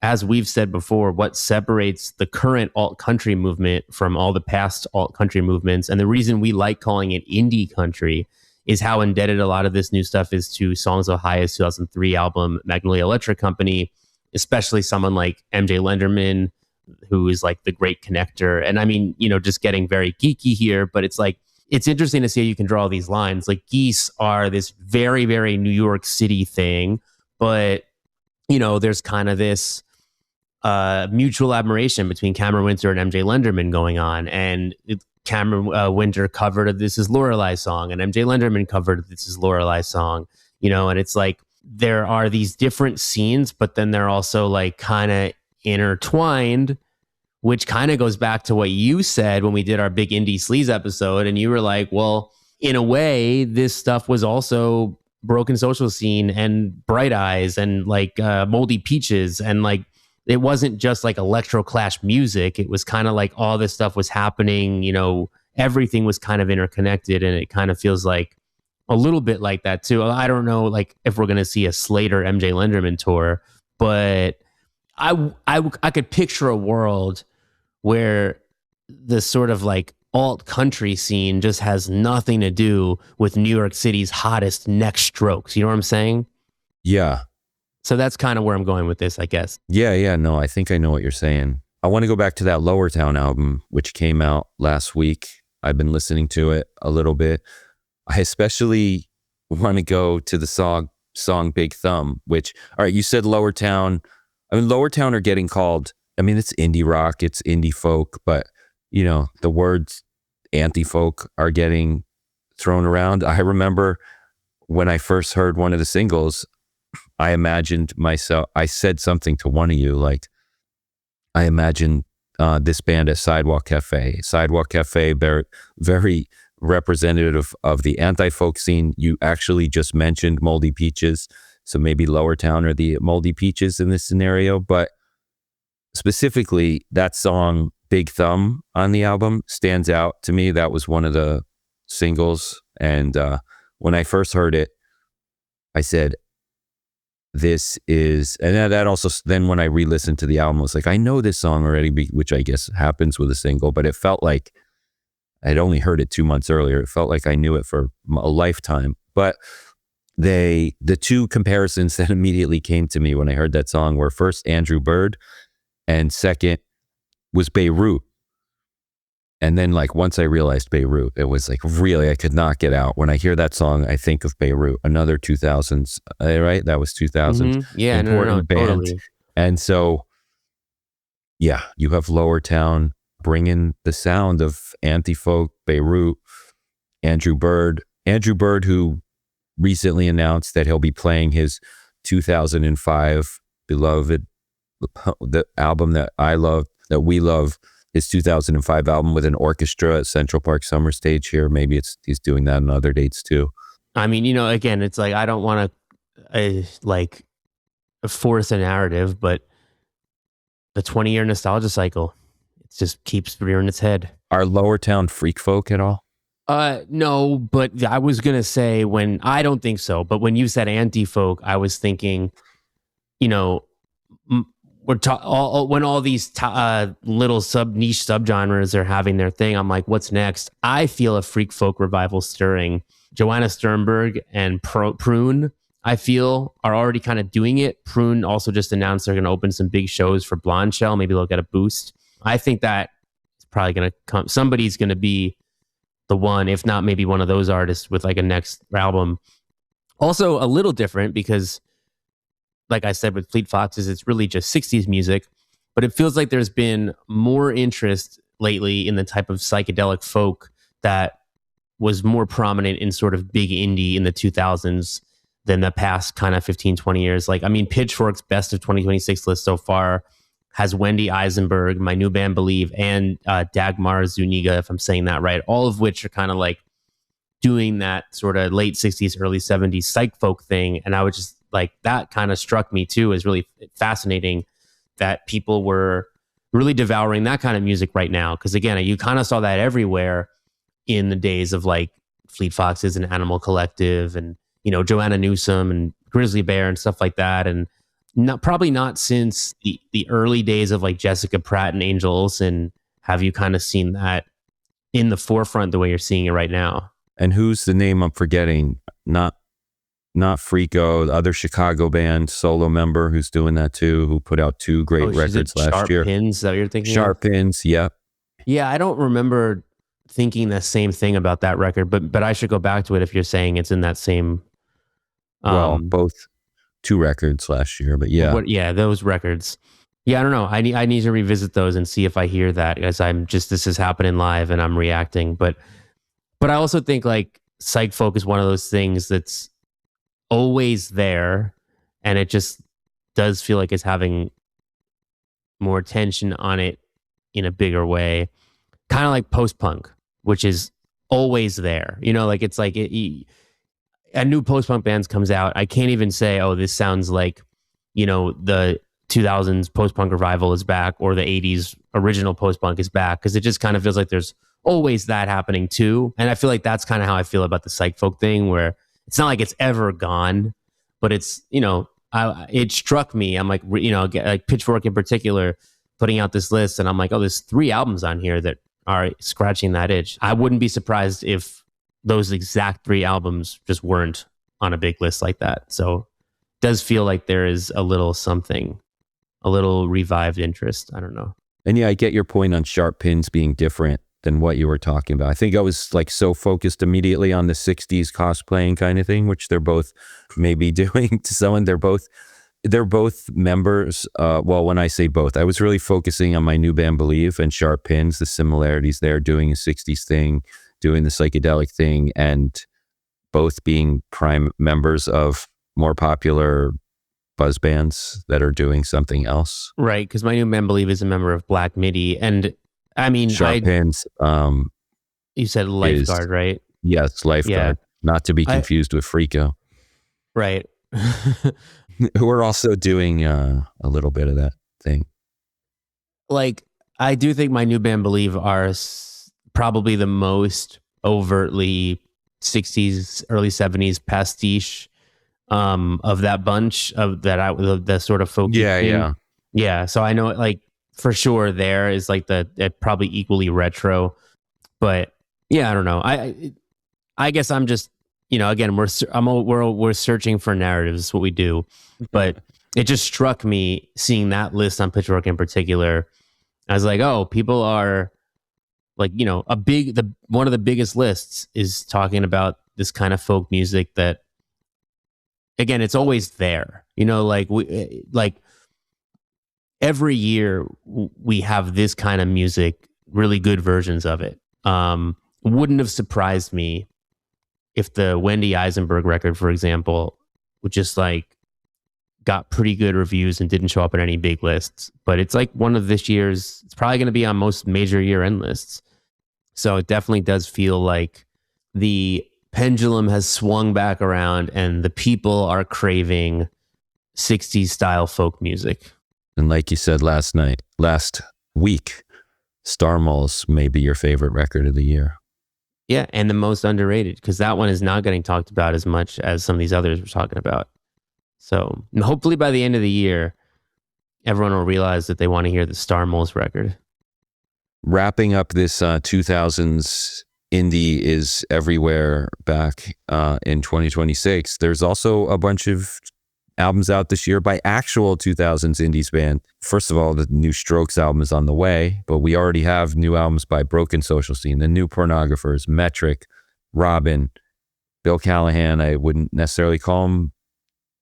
as we've said before, what separates the current alt country movement from all the past alt country movements, and the reason we like calling it indie country, is how indebted a lot of this new stuff is to Songs of Highest 2003 album, Magnolia Electric Company, especially someone like MJ Lenderman, who is like the great connector. And I mean, just getting very geeky here, but it's like, it's interesting to see how you can draw these lines. Like Geese are this very, very New York City thing, but there's kind of this mutual admiration between Cameron Winter and MJ Lenderman going on. And Cameron Winter covered This Is Lorelai's song, and MJ Lenderman covered This Is Lorelai's song, and it's like there are these different scenes, but then they're also like kind of intertwined, which kind of goes back to what you said when we did our big indie sleaze episode. And you were like, well, in a way, this stuff was also Broken Social Scene and Bright Eyes and like Moldy Peaches. And like, it wasn't just like electro clash music. It was kind of like all this stuff was happening, everything was kind of interconnected. And it kind of feels like a little bit like that too. I don't know, like if we're going to see a Slayyyter MJ Lenderman tour, but I could picture a world where the sort of like alt country scene just has nothing to do with New York City's hottest next strokes. You know what I'm saying?
Yeah.
So that's kind of where I'm going with this, I guess.
Yeah. No, I think I know what you're saying. I want to go back to that Lower Town album, which came out last week. I've been listening to it a little bit. I especially want to go to the song Big Thumb, which, all right, you said Lower Town. I mean, Lower Town are getting called, I mean, it's indie rock, it's indie folk, but, the words anti-folk are getting thrown around. I remember when I first heard one of the singles, I imagined myself, I said something to one of you, like, I imagined this band at Sidewalk Cafe. Sidewalk Cafe, very representative of the anti-folk scene. You actually just mentioned Moldy Peaches, so maybe Lower Town are the Moldy Peaches in this scenario, but specifically that song Big Thumb on the album stands out to me. That was one of the singles, and when I first heard it, I said, this is, and that also, then when I re-listened to the album, I was like, I know this song already, which I guess happens with a single, but it felt like I'd only heard it 2 months earlier. It felt like I knew it for a lifetime. But the two comparisons that immediately came to me when I heard that song were first Andrew Bird, and second was Beirut. And then like once I realized Beirut, it was like really, I could not get out. When I hear that song, I think of Beirut, another 2000s, right? That was 2000s.
Mm-hmm. Yeah,
important band.
Totally.
And so, yeah, you have Lower Town bringing the sound of anti-folk, Beirut, Andrew Bird, who recently announced that he'll be playing his 2005 beloved, the album that I love, that we love, his 2005 album with an orchestra at Central Park Summer Stage here. Maybe he's doing that on other dates too.
I mean, again, it's like, I don't want to like force a narrative, but the 20-year nostalgia cycle, it just keeps rearing its head.
Are Lower Town freak folk at all?
No, but I was going to say I don't think so. But when you said anti-folk, I was thinking, when all these little niche subgenres are having their thing, I'm like, what's next? I feel a freak folk revival stirring. Joanna Sternberg and Prune, I feel, are already kind of doing it. Prune also just announced they're going to open some big shows for Blonde Shell. Maybe they'll get a boost. I think that it's probably going to come. Somebody's going to be the one, if not maybe one of those artists with like a next album. Also a little different because, like I said, with Fleet Foxes, it's really just 60s music, but it feels like there's been more interest lately in the type of psychedelic folk that was more prominent in sort of big indie in the 2000s than the past kind of 15, 20 years. Like, I mean, Pitchfork's best of 2026 list so far has Wendy Eisenberg, My New Band Believe, and Dagmar Zuniga, if I'm saying that right, all of which are kind of like doing that sort of late 60s, early 70s psych folk thing. And I would just, like, that kind of struck me too as really fascinating that people were really devouring that kind of music right now. Because again, you kind of saw that everywhere in the days of like Fleet Foxes and Animal Collective and Joanna Newsom and Grizzly Bear and stuff like that. And probably not since the early days of like Jessica Pratt and Angel Olsen have you kind of seen that in the forefront the way you're seeing it right now.
And who's the name I'm forgetting? Not Freako, the other Chicago band solo member who's doing that too, who put out 2 great records last year.
Sharp Pins, is that what you're thinking?
Sharp Pins, yep.
Yeah, I don't remember thinking the same thing about that record, but I should go back to it if you're saying it's in that same.
Both 2 records last year, but yeah,
those records. Yeah, I don't know. I need to revisit those and see if I hear that, as this is happening live and I'm reacting. But I also think like psych folk is one of those things that's always there, and it just does feel like it's having more attention on it in a bigger way, kind of like post-punk, which is always there. Like it's like a new post-punk band comes out, I can't even say, oh, this sounds like the 2000s post-punk revival is back, or the 80s original post-punk is back, because it just kind of feels like there's always that happening too. And I feel like that's kind of how I feel about the psych folk thing, where it's not like it's ever gone, but it's, it struck me. I'm like, like Pitchfork in particular putting out this list, and I'm like, oh, there's 3 albums on here that are scratching that itch. I wouldn't be surprised if those exact 3 albums just weren't on a big list like that. So it does feel like there is a little something, a little revived interest. I don't know.
And yeah, I get your point on Sharp Pins being different than what you were talking about. I think I was like so focused immediately on the 60s cosplaying kind of thing, which they're both maybe doing to someone. They're both members. Well, when I say both, I was really focusing on my new band Believe and Sharp Pins, the similarities there, doing a 60s thing, doing the psychedelic thing, and both being prime members of more popular buzz bands that are doing something else.
Right, because my new band Believe is a member of Black Midi, and I mean,
Sharp Pins.
You said Lifeguard, right?
Yes, Lifeguard. Yeah. Not to be confused with Freako.
Right.
We're also doing a little bit of that thing.
Like, I do think my new band Believe are probably the most overtly 60s, early 70s pastiche of that bunch of the sort of folk. Yeah. So I know, like, for sure there is like probably equally retro, but yeah, I don't know. I guess I'm just, again, we're searching for narratives. Is what we do, but it just struck me seeing that list on Pitchfork in particular. I was like, oh, people are like, one of the biggest lists is talking about this kind of folk music that, again, it's always there. Every year we have this kind of music, really good versions of it. Wouldn't have surprised me if the Wendy Eisenberg record, for example, would just like got pretty good reviews and didn't show up in any big lists. But it's like one of this year's, it's probably going to be on most major year-end lists. So it definitely does feel like the pendulum has swung back around and the people are craving 60s style folk music.
And like you said last week, Star Moles may be your favorite record of the year.
Yeah, and the most underrated, because that one is not getting talked about as much as some of these others we're talking about. So hopefully by the end of the year, everyone will realize that they want to hear the Star Moles record.
Wrapping up this 2000s indie is everywhere back in 2026. There's also a bunch of albums out this year by actual 2000s indies band. First of all, the new Strokes album is on the way, but we already have new albums by Broken Social Scene, the New Pornographers, Metric, Robin, Bill Callahan. I wouldn't necessarily call him,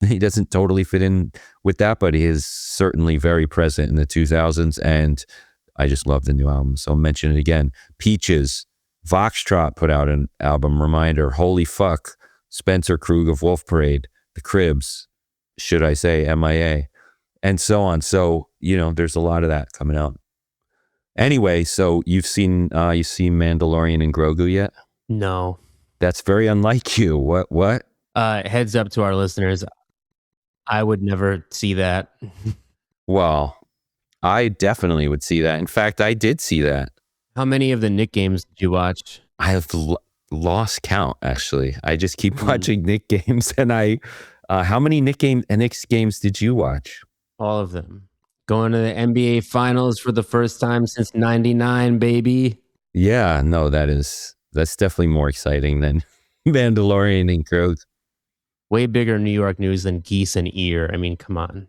he doesn't totally fit in with that, but he is certainly very present in the 2000s, and I just love the new album, so I'll mention it again. Peaches, Voxtrot put out an album, Reminder, Holy Fuck, Spencer Krug of Wolf Parade, The Cribs, should I say MIA, and so on. So, there's a lot of that coming out. Anyway, so you've seen Mandalorian and Grogu yet?
No.
That's very unlike you. What?
Heads up to our listeners. I would never see that.
Well, I definitely would see that. In fact, I did see that.
How many of the Nick games did you watch?
I lost count, actually. I just keep watching Knicks games, and how many Knicks games did you watch?
All of them. Going to the NBA Finals for the first time since '99, baby.
Yeah, no, that's definitely more exciting than Mandalorian and Grogu.
Way bigger New York news than Geese and Ear. I mean, come on.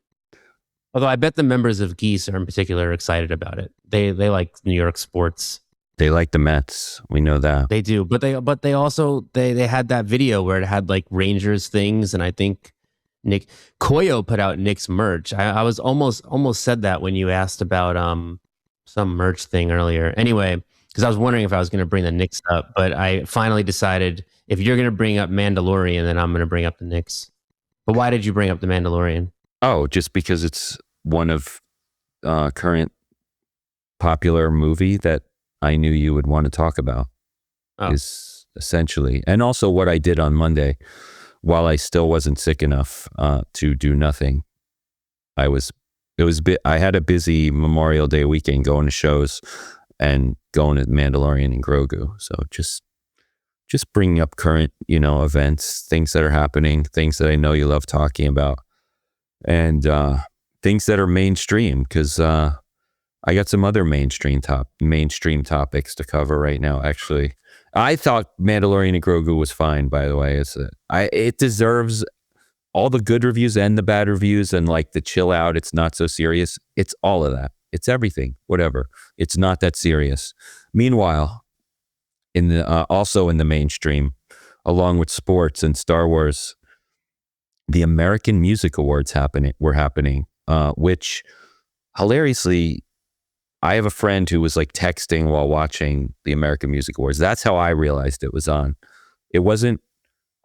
Although I bet the members of Geese are in particular excited about it. They like New York sports.
They like the Mets. We know that.
They do, but they also they had that video where it had like Rangers things, and I think Nick Koyo put out Nick's merch. I was almost said that when you asked about some merch thing earlier. Anyway, because I was wondering if I was going to bring the Knicks up, but I finally decided if you're going to bring up Mandalorian, then I'm going to bring up the Knicks. But why did you bring up the Mandalorian?
Oh, just because it's one of current popular movie that I knew you would want to talk about. Is essentially, and also what I did on Monday while I still wasn't sick enough to do nothing. I had a busy Memorial Day weekend going to shows and going to Mandalorian and Grogu. So just bringing up current, events, things that are happening, things that I know you love talking about, and things that are mainstream, because I got some other mainstream topics to cover right now, actually. I thought Mandalorian and Grogu was fine, by the way. It deserves all the good reviews and the bad reviews, and like the chill out, it's not so serious. It's all of that. It's everything, whatever. It's not that serious. Meanwhile, also in the mainstream, along with sports and Star Wars, the American Music Awards were happening, which hilariously, I have a friend who was like texting while watching the American Music Awards. That's how I realized it was on. It wasn't,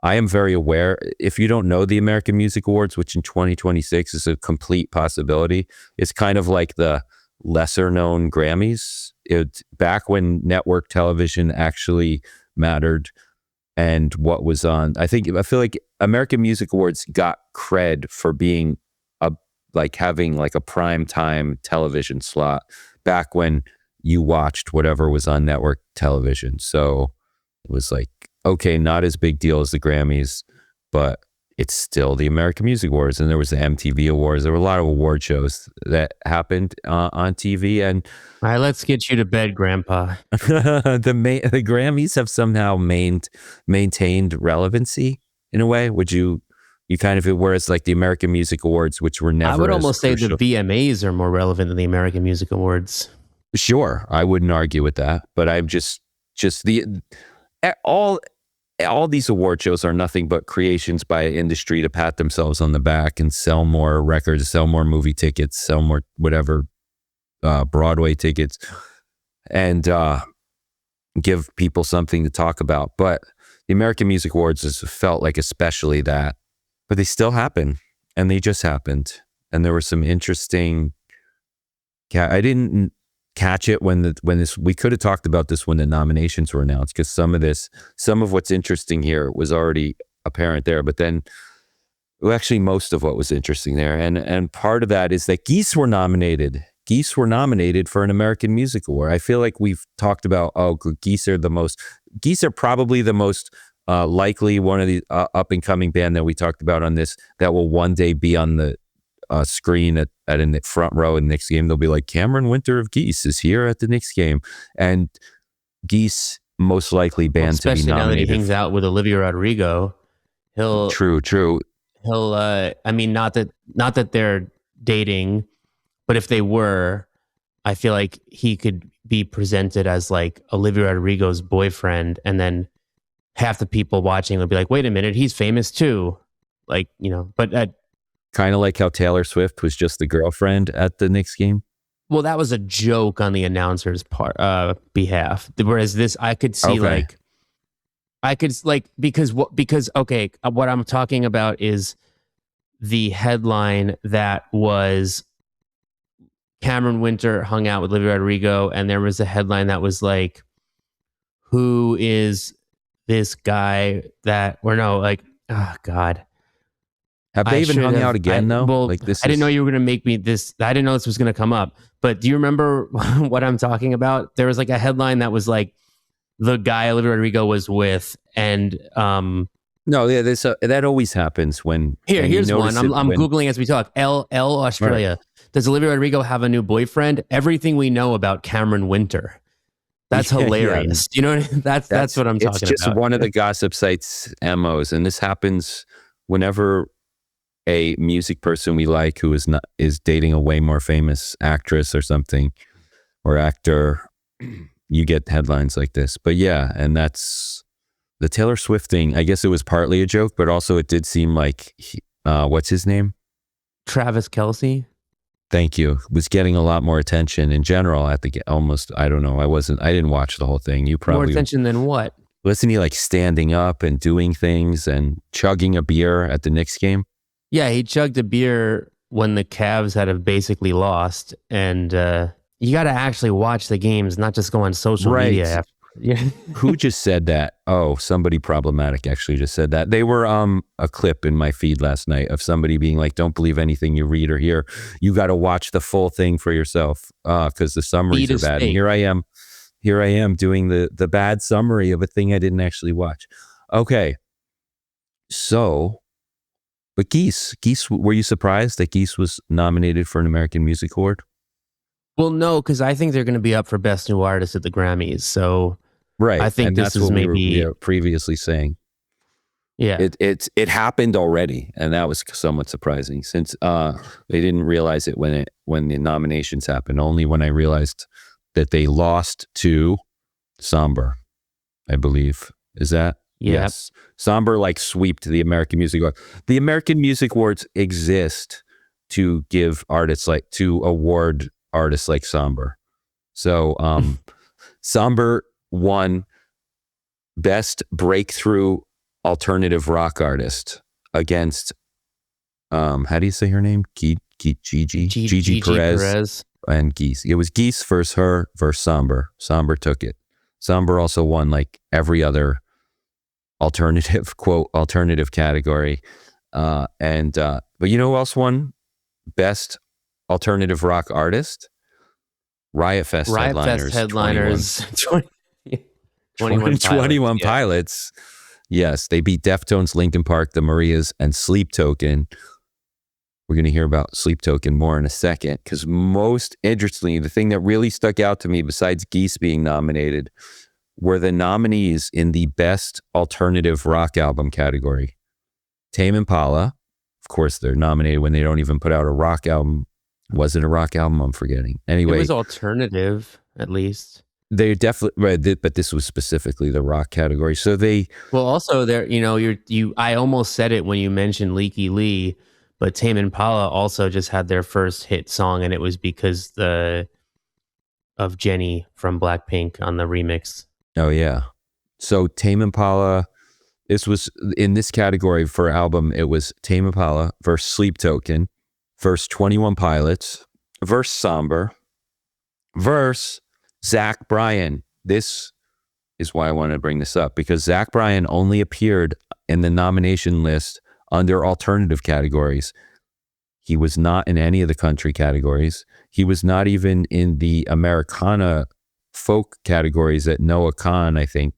I am very aware. If you don't know the American Music Awards, which in 2026 is a complete possibility, it's kind of like the lesser known Grammys. Back when network television actually mattered and what was on. I feel like American Music Awards got cred for being having like a prime time television slot back when you watched whatever was on network television. So it was like, okay, not as big deal as the Grammys, but it's still the American Music Awards. And there was the MTV Awards. There were a lot of award shows that happened on TV. And
all right, let's get you to bed, Grandpa.
the Grammys have somehow maintained relevancy in a way. Would you kind of, whereas like the American Music Awards, which were never,
I would almost say
crucial.
the VMAs are more relevant than the American Music Awards.
Sure, I wouldn't argue with that, but I'm just all these award shows are nothing but creations by industry to pat themselves on the back and sell more records, sell more movie tickets, sell more whatever Broadway tickets, and give people something to talk about. But the American Music Awards has felt like especially that. But they still happen, and they just happened. And there were some interesting. I didn't catch it when this. We could have talked about this when the nominations were announced, because some of what's interesting here was already apparent there. But then, actually, most of what was interesting there, and part of that is that Geese were nominated. Geese were nominated for an American Music Award. I feel like we've talked about Geese are probably the most. Likely one of the up and coming band that we talked about on this that will one day be on the screen at a front row in the Knicks game. They'll be like, Cameron Winter of Geese is here at the Knicks game, and Geese most likely band to be nominated. Especially now that he
hangs out with Olivia Rodrigo, he'll
true.
He'll I mean, not that they're dating, but if they were, I feel like he could be presented as like Olivia Rodrigo's boyfriend, and then half the people watching will be like, wait a minute, he's famous too. Like, but
kind of like how Taylor Swift was just the girlfriend at the Knicks game.
Well, that was a joke on the announcer's behalf. Whereas this, I could see because what I'm talking about is the headline that was Cameron Winter hung out with Olivia Rodrigo, and there was a headline that was like, who is this guy God.
Have they even hung out again though?
Well, I didn't know you were going to make me this. I didn't know this was going to come up. But do you remember what I'm talking about? There was like a headline that was like, the guy Olivia Rodrigo was with. And
No, yeah, that always happens when. And you
here's one.
notice it
I'm
when.
Googling as we talk. L Australia. Does Olivia Rodrigo have a new boyfriend? Everything we know about Cameron Winter. That's
Yeah,
hilarious. You know what I mean? That's what I'm talking about.
It's just one of the gossip sites' MOs, and this happens whenever a music person we like who is dating a way more famous actress or something or actor, you get headlines like this. But yeah, and that's the Taylor Swift thing. I guess it was partly a joke, but also it did seem like what's his name?
Travis Kelce.
Thank you. Was getting a lot more attention in general at the almost. I don't know. I didn't watch the whole thing. You probably
More attention than what?
Wasn't he like standing up and doing things and chugging a beer at the Knicks game?
Yeah, he chugged a beer when the Cavs had basically lost, and you got to actually watch the games, not just go on social media. After. Yeah.
Who just said that? Oh, somebody problematic actually just said that. They were a clip in my feed last night of somebody being like, "Don't believe anything you read or hear. You got to watch the full thing for yourself because the summaries are bad." And here I am doing the bad summary of a thing I didn't actually watch. Okay, so. But Geese, were you surprised that Geese was nominated for an American Music Award?
Well, no, because I think they're going to be up for Best New Artist at the Grammys. So,
right,
I think
and
this
that's
is
what
maybe
we were previously saying.
Yeah,
it happened already, and that was somewhat surprising since they didn't realize it when the nominations happened. Only when I realized that they lost to Somber, I believe. Is that?
Yep.
Yes. Somber sweeped the American Music Awards. The American Music Awards exist to give artists to award artists like Somber. So Somber won Best Breakthrough Alternative Rock Artist against how do you say her name? Gigi Perez and Geese. It was Geese versus her versus Somber. Somber took it. Somber also won every other alternative category. But you know who else won Best Alternative Rock Artist? Riot Fest headliners. 21 Pilots. Yes, they beat Deftones, Linkin Park, The Marias, and Sleep Token. We're going to hear about Sleep Token more in a second, because most interestingly, the thing that really stuck out to me besides Geese being nominated were the nominees in the Best Alternative Rock Album category. Tame Impala, of course, they're nominated when they don't even put out a rock album. Was it a rock album? I'm forgetting. Anyway,
it was alternative, at least.
They definitely, but this was specifically the rock category. So they
also there. I almost said it when you mentioned Leaky Lee, but Tame Impala also just had their first hit song, and it was because of Jenny from Blackpink on the remix.
Oh yeah. So Tame Impala, this was in this category for album. It was Tame Impala versus Sleep Token versus 21 Pilots versus Somber versus Zach Bryan. This is why I wanted to bring this up, because Zach Bryan only appeared in the nomination list under alternative categories. He was not in any of the country categories. He was not even in the Americana folk categories that Noah Khan, I think,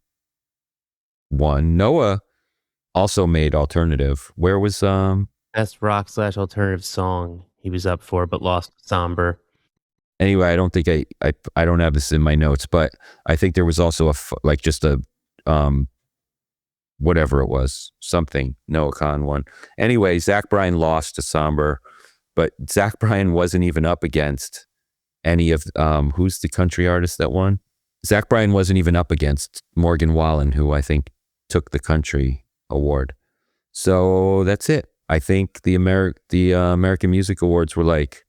won. Noah also made alternative. Where was
Best rock / alternative song he was up for, but lost Somber.
Anyway, I don't think I don't have this in my notes, but I think there was also just a whatever it was, something Noah Khan won. Anyway, Zach Bryan lost to Somber, but Zach Bryan wasn't even up against any of who's the country artist that won? Zach Bryan wasn't even up against Morgan Wallen, who I think took the country award. So that's it. I think the American Music Awards were like,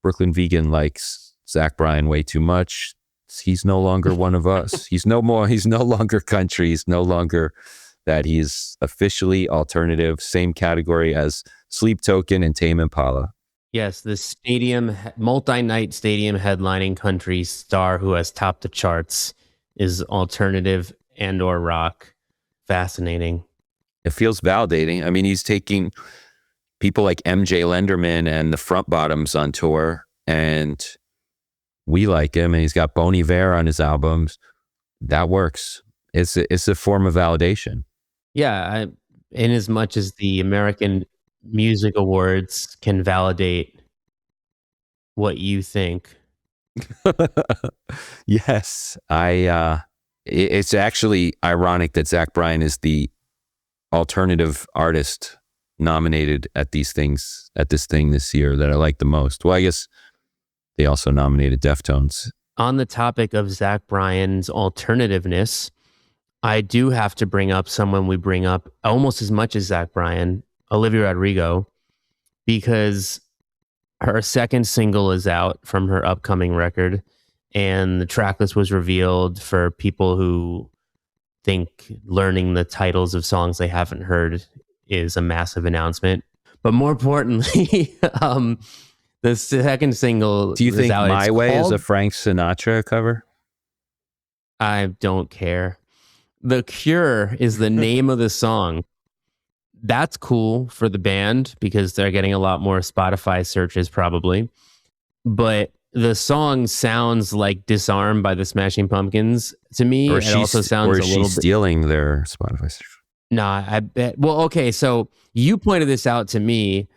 Brooklyn Vegan likes Zach Bryan way too much. He's no longer one of us. He's no longer country. He's no longer that. He's officially alternative, same category as Sleep Token and Tame Impala.
Yes, the multi-night stadium headlining country star who has topped the charts is alternative and or rock. Fascinating.
It feels validating. I mean, he's taking people like MJ Lenderman and the Front Bottoms on tour, and we like him, and he's got Bon Iver on his albums. that works. It's a form of validation.
Yeah, in as much as the American Music Awards can validate what you think.
Yes, it's actually ironic that Zach Bryan is the alternative artist nominated at this thing this year that I like the most. Well, I guess they also nominated Deftones.
On the topic of Zach Bryan's alternativeness, I do have to bring up someone we bring up almost as much as Zach Bryan, Olivia Rodrigo, because her second single is out from her upcoming record, and the tracklist was revealed for people who think learning the titles of songs they haven't heard is a massive announcement. But more importantly, the second single.
Do you think
out.
My Way is a Frank Sinatra cover?
I don't care. The Cure is the name of the song. That's cool for the band because they're getting a lot more Spotify searches probably. But the song sounds like Disarm by the Smashing Pumpkins to me.
Or
it also sounds
or
a little bit
stealing their Spotify search.
Nah, I bet. Well, okay, so you pointed this out to me.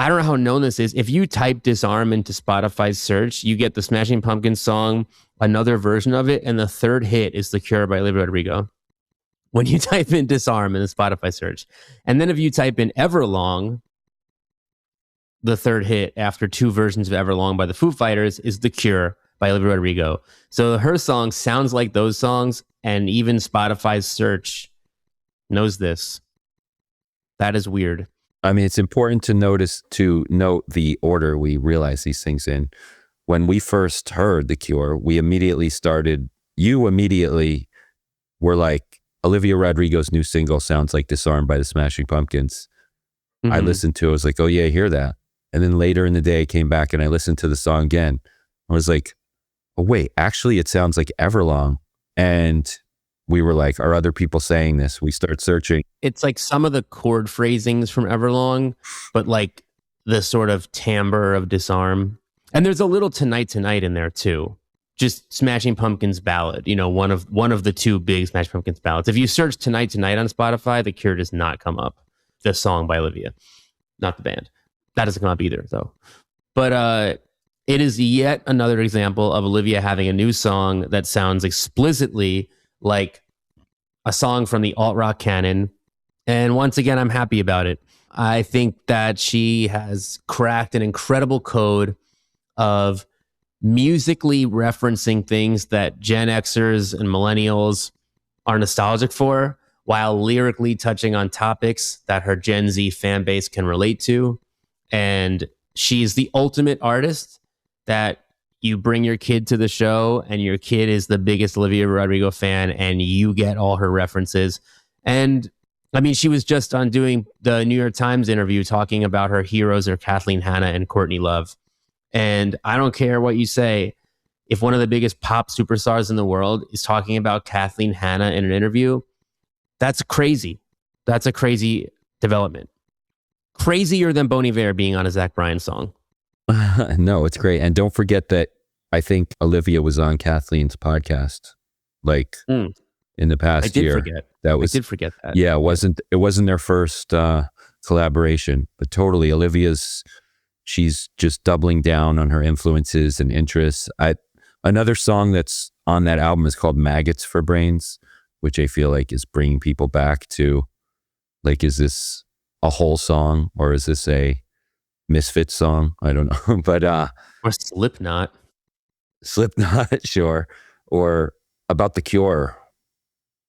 I don't know how known this is. If you type Disarm into Spotify's search, you get the Smashing Pumpkins song, another version of it, and the third hit is The Cure by Olivia Rodrigo. When you type in Disarm in the Spotify search. And then if you type in Everlong, the third hit after two versions of Everlong by the Foo Fighters is The Cure by Olivia Rodrigo. So her song sounds like those songs, and even Spotify's search knows this. That is weird.
I mean, it's important to note the order we realize these things in. When we first heard The Cure, you immediately were like, Olivia Rodrigo's new single sounds like Disarm by the Smashing Pumpkins. Mm-hmm. I listened to it, I was like, oh yeah, I hear that. And then later in the day, I came back and I listened to the song again. I was like, oh wait, actually it sounds like Everlong. And we were like, are other people saying this? We start searching.
It's like some of the chord phrasings from Everlong, but like the sort of timbre of Disarm. And there's a little Tonight Tonight in there too. Just Smashing Pumpkins ballad, one of the two big Smashing Pumpkins ballads. If you search Tonight Tonight on Spotify, The Cure does not come up. The song by Olivia, not the band. That doesn't come up either, though. But it is yet another example of Olivia having a new song that sounds explicitly like a song from the alt-rock canon. And once again, I'm happy about it. I think that she has cracked an incredible code of musically referencing things that Gen Xers and millennials are nostalgic for, while lyrically touching on topics that her Gen Z fan base can relate to. And she's the ultimate artist that you bring your kid to the show and your kid is the biggest Olivia Rodrigo fan and you get all her references. And I mean, she was just on doing the New York Times interview talking about her heroes are Kathleen Hanna and Courtney Love. And I don't care what you say. If one of the biggest pop superstars in the world is talking about Kathleen Hanna in an interview, that's crazy. That's a crazy development. Crazier than Bon Iver being on a Zach Bryan song.
No, it's great. And don't forget that I think Olivia was on Kathleen's podcast, in the past year.
I did forget that.
Yeah, it wasn't their first collaboration, but totally she's just doubling down on her influences and interests. Another song that's on that album is called Maggots for Brains, which I feel like is bringing people back to, is this a whole song or is this a Misfits song? I don't know. But
or Slipknot,
sure. Or about The Cure,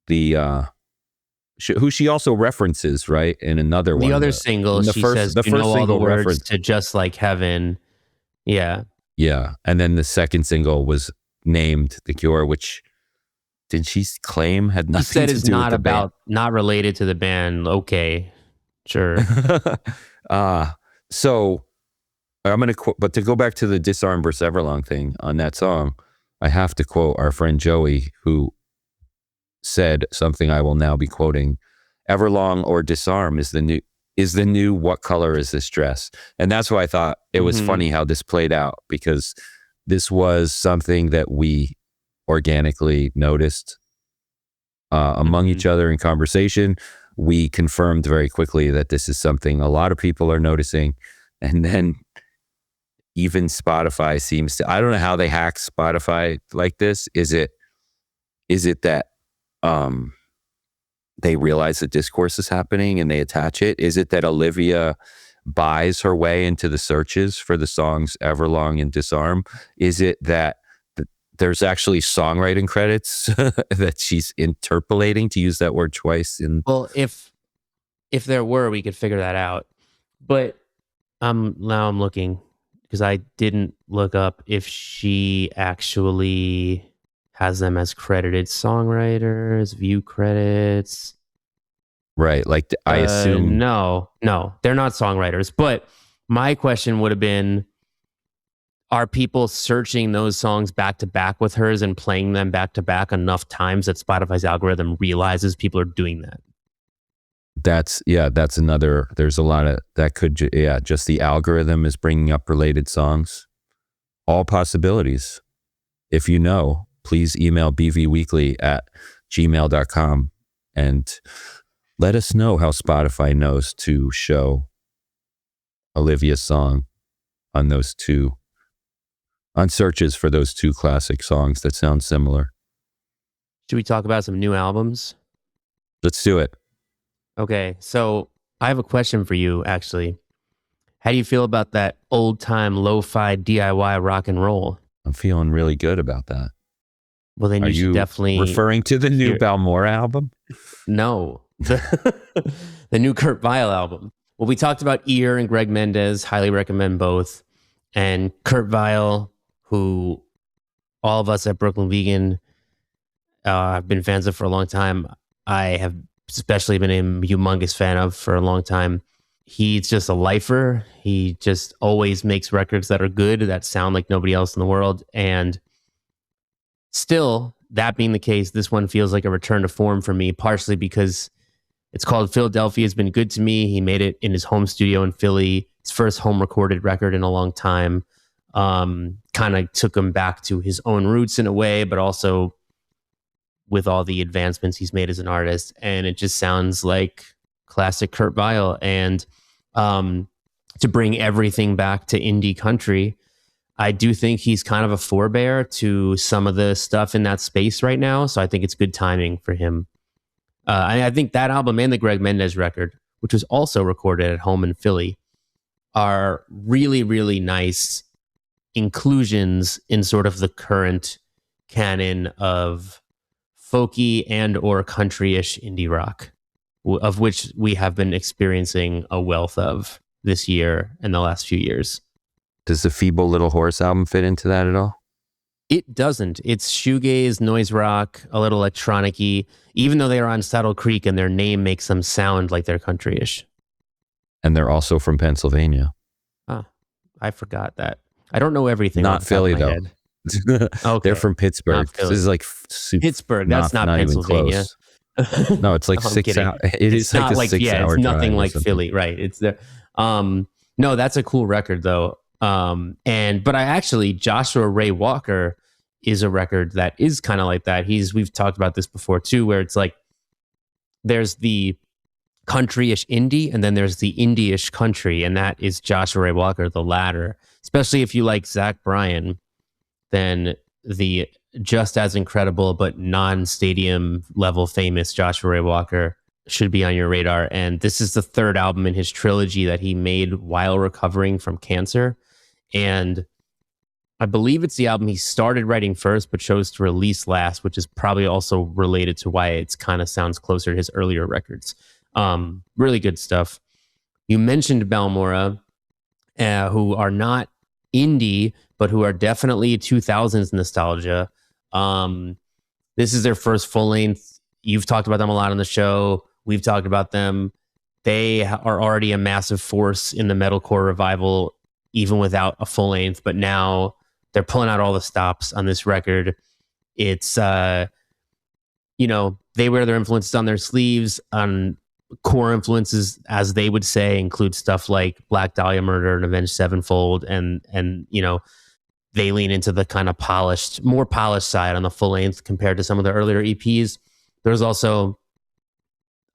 who she also references, right, in another one.
The other single, she says, the first all the words reference to Just Like Heaven. Yeah.
Yeah. And then the second single was named The Cure, which did she claim had nothing to do with the band? She said it's
not related to the band. Okay. Sure.
So I'm going to quote, but to go back to the Disarm versus Everlong thing on that song, I have to quote our friend Joey, who said something I will now be quoting: Everlong or Disarm is the new what color is this dress? And that's why I thought it was funny how this played out, because this was something that we organically noticed among each other in conversation. We confirmed very quickly that this is something a lot of people are noticing. And then even Spotify seems to, I don't know how they hack Spotify like this. Is it that they realize the discourse is happening and they attach it? Is it that Olivia buys her way into the searches for the songs Everlong and Disarm? Is it that there's actually songwriting credits that she's interpolating, to use that word twice?
Well, if there were, we could figure that out. But now I'm looking, because I didn't look up if she actually has them as credited songwriters, view credits.
Right. Like, I assume.
No, they're not songwriters. But my question would have been, are people searching those songs back to back with hers and playing them back to back enough times that Spotify's algorithm realizes people are doing that?
That's another, there's a lot of, that could, just the algorithm is bringing up related songs. All possibilities. If you know, please email bvweekly@gmail.com and let us know how Spotify knows to show Olivia's song on searches for those two classic songs that sound similar.
Should we talk about some new albums?
Let's do it.
Okay, so I have a question for you, actually. How do you feel about that old-time lo-fi DIY rock and roll?
I'm feeling really good about that.
Well, then you should definitely...
referring to the new Balmora album?
No. The new Kurt Vile album. Well, we talked about Ear and Greg Mendez. Highly recommend both. And Kurt Vile, who all of us at Brooklyn Vegan have been fans of for a long time. I have especially been a humongous fan of for a long time. He's just a lifer. He just always makes records that are good, that sound like nobody else in the world. And still, that being the case, this one feels like a return to form for me, partially because it's called Philadelphia. It's been good to me. He made it in his home studio in Philly. His first home recorded record in a long time. Kind of took him back to his own roots in a way, but also with all the advancements he's made as an artist. And it just sounds like classic Kurt Vile. And to bring everything back to indie country, I do think he's kind of a forebear to some of the stuff in that space right now. So I think it's good timing for him. I think that album and the Greg Mendez record, which was also recorded at home in Philly, are really, really nice inclusions in sort of the current canon of folky and or country-ish indie rock, of which we have been experiencing a wealth of this year and the last few years.
Does the Feeble Little Horse album fit into that at all?
It doesn't. It's shoegaze, noise rock, a little electronic-y, even though they are on Saddle Creek and their name makes them sound like they're country-ish.
And they're also from Pennsylvania.
Ah, I forgot that. I don't know everything.
Not Philly, though.
Okay.
They're from Pittsburgh. This is like
Pittsburgh. That's not Pennsylvania.
No, it's like 6 hours. It is like a 6 hour
it's nothing
drive
like Philly, right? It's there. No, that's a cool record though. But I actually, Joshua Ray Walker is a record that is kind of like that. We've talked about this before too, where it's like there's the country-ish indie and then there's the indie-ish country, and that is Joshua Ray Walker, the latter. Especially if you like Zach Bryan, then the just as incredible but non-stadium level famous Joshua Ray Walker should be on your radar. And this is the third album in his trilogy that he made while recovering from cancer. And I believe it's the album he started writing first but chose to release last, which is probably also related to why it's kind of sounds closer to his earlier records. Really good stuff. You mentioned Balmora, who are not indie, but who are definitely 2000s nostalgia. This is their first full length. You've talked about them a lot on the show. We've talked about them. They are already a massive force in the metalcore revival, even without a full length, but now they're pulling out all the stops on this record. It's, they wear their influences on their sleeves. Core influences, as they would say, include stuff like Black Dahlia Murder and Avenged Sevenfold and they lean into the kind of more polished side on the full length compared to some of the earlier EPs. There's also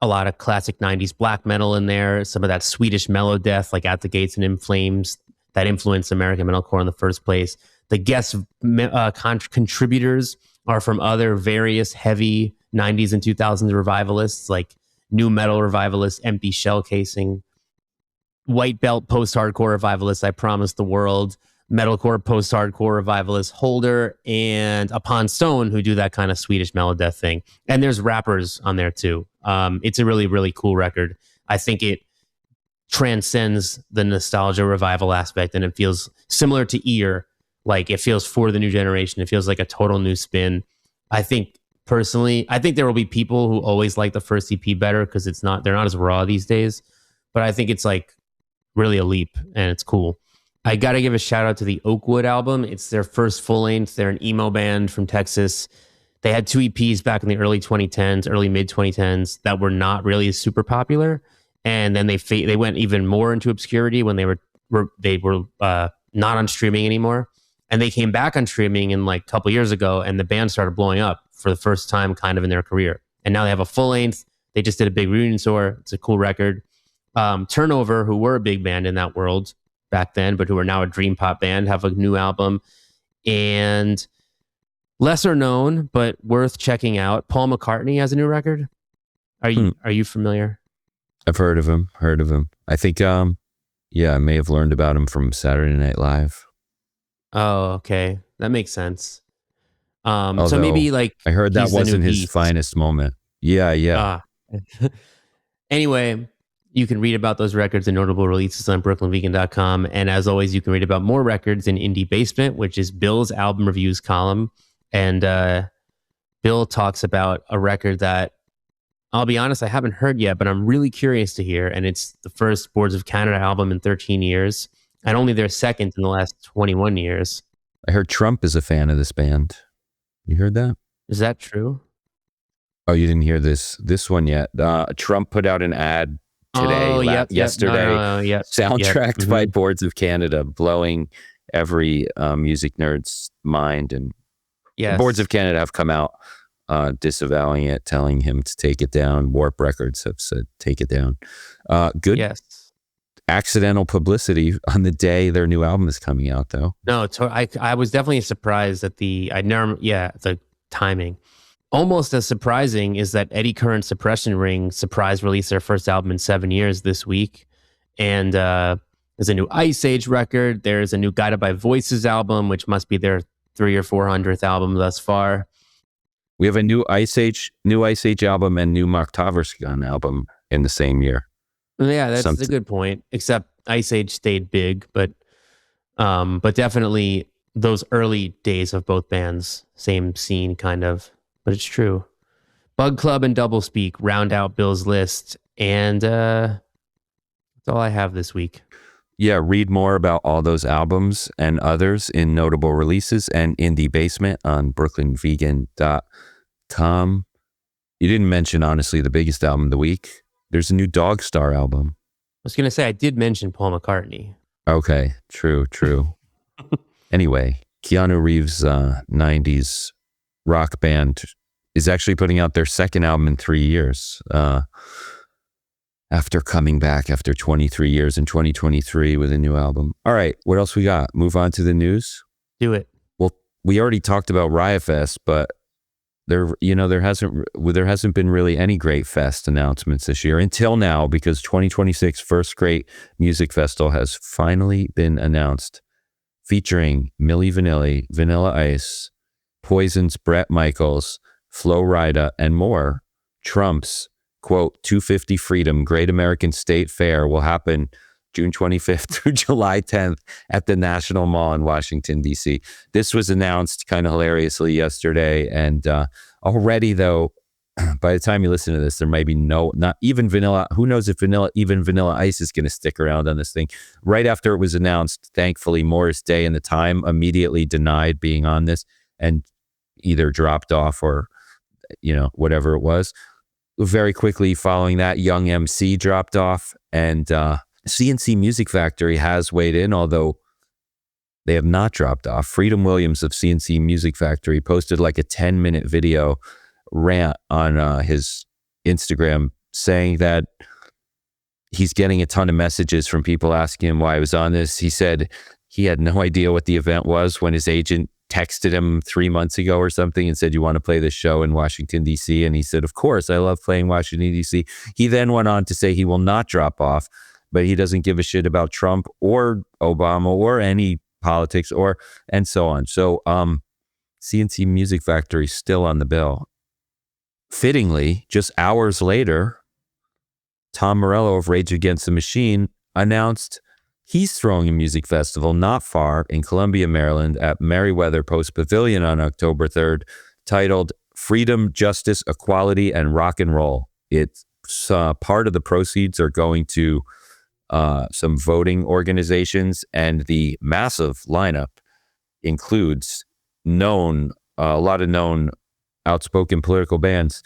a lot of classic 90s black metal in there, some of that Swedish mellow death, like At the Gates and In Flames, that influenced American metalcore in the first place. The guest contributors are from other various heavy 90s and 2000s revivalists, like new metal revivalists, Empty Shell Casing, white belt post-hardcore revivalists, I Promise the World, metalcore post-hardcore revivalist Holder, and Upon Stone, who do that kind of Swedish melodeath thing. And there's rappers on there too. It's a really, really cool record. I think it transcends the nostalgia revival aspect, and it feels similar to Ear. Like, it feels for the new generation. It feels like a total new spin. I think personally, there will be people who always like the first EP better because they're not as raw these days. But I think it's like really a leap, and it's cool. I got to give a shout out to the Oakwood album. It's their first full length. They're an emo band from Texas. They had 2 EPs back in the early 2010s, early mid 2010s that were not really super popular. And then they went even more into obscurity when they were not on streaming anymore. And they came back on streaming in like a couple years ago, and the band started blowing up for the first time kind of in their career. And now they have a full length. They just did a big reunion tour. It's a cool record. Turnover, who were a big band in that world back then, but who are now a dream pop band, have a new album. And lesser known, but worth checking out, Paul McCartney has a new record. Are you familiar?
I've heard of him. I think, I may have learned about him from Saturday Night Live.
Oh, okay. That makes sense. So maybe like...
I heard that wasn't his finest moment. Yeah.
Anyway, you can read about those records and notable releases on brooklynvegan.com. And as always, you can read about more records in Indie Basement, which is Bill's album reviews column. And Bill talks about a record that, I'll be honest, I haven't heard yet, but I'm really curious to hear. And it's the first Boards of Canada album in 13 years, and only their second in the last 21 years.
I heard Trump is a fan of this band. You heard that?
Is that true?
Oh, you didn't hear this one yet. Trump put out an ad today, yesterday. Soundtracked by Boards of Canada, blowing every music nerd's mind. And Boards of Canada have come out disavowing it, telling him to take it down. Warp Records have said take it down. Good. Yes. Accidental publicity on the day their new album is coming out, though.
No, I was definitely surprised at the timing. Almost as surprising is that Eddie Current's Suppression Ring surprise released their first album in 7 years this week. And there's a new Iceage record. There's a new Guided by Voices album, which must be their 300th or 400th album thus far.
We have a new Iceage album and new Maktaverskan album in the same year.
Yeah, that's a good point. Except Iceage stayed big, but definitely those early days of both bands, same scene kind of. But it's true. Bug Club and Doublespeak round out Bill's list, and that's all I have this week.
Yeah, read more about all those albums and others in Notable Releases and Indie Basement on brooklynvegan.com. You didn't mention, honestly, the biggest album of the week. There's a new Dog Star album.
I was going to say, I did mention Paul McCartney.
Okay, true. Anyway, Keanu Reeves' 90s rock band is actually putting out their second album in 3 years. After coming back after 23 years in 2023 with a new album. All right, what else we got? Move on to the news?
Do it.
Well, we already talked about Riot Fest, but there hasn't been really any great fest announcements this year until now, because 2026 First Great Music Festival has finally been announced, featuring Milli Vanilli, Vanilla Ice, Poison's Bret Michaels, Flo Rida, and more. Trump's, quote, 250 Freedom Great American State Fair will happen June 25th through July 10th at the National Mall in Washington, D.C. This was announced kind of hilariously yesterday. And already, though, by the time you listen to this, there may be not even Vanilla. Who knows if Vanilla Ice is going to stick around on this thing. Right after it was announced, thankfully, Morris Day and the Time immediately denied being on this and either dropped off or, whatever it was. Very quickly following that, Young MC dropped off, and CNC Music Factory has weighed in, although They have not dropped off. Freedom Williams of CNC Music Factory posted like a 10-minute video rant on his Instagram saying that he's getting a ton of messages from people asking him why he was on this. He said he had no idea what the event was when his agent texted him 3 months ago or something and said, "You want to play this show in Washington, D.C.?" And he said, "Of course, I love playing Washington, D.C." He then went on to say he will not drop off, but he doesn't give a shit about Trump or Obama or any politics and so on. So CNC Music Factory still on the bill. Fittingly, just hours later, Tom Morello of Rage Against the Machine announced he's throwing a music festival not far in Columbia, Maryland at Merriweather Post Pavilion on October 3rd, titled Freedom, Justice, Equality, and Rock and Roll. It's part of the proceeds are going to some voting organizations, and the massive lineup includes a lot of known outspoken political bands,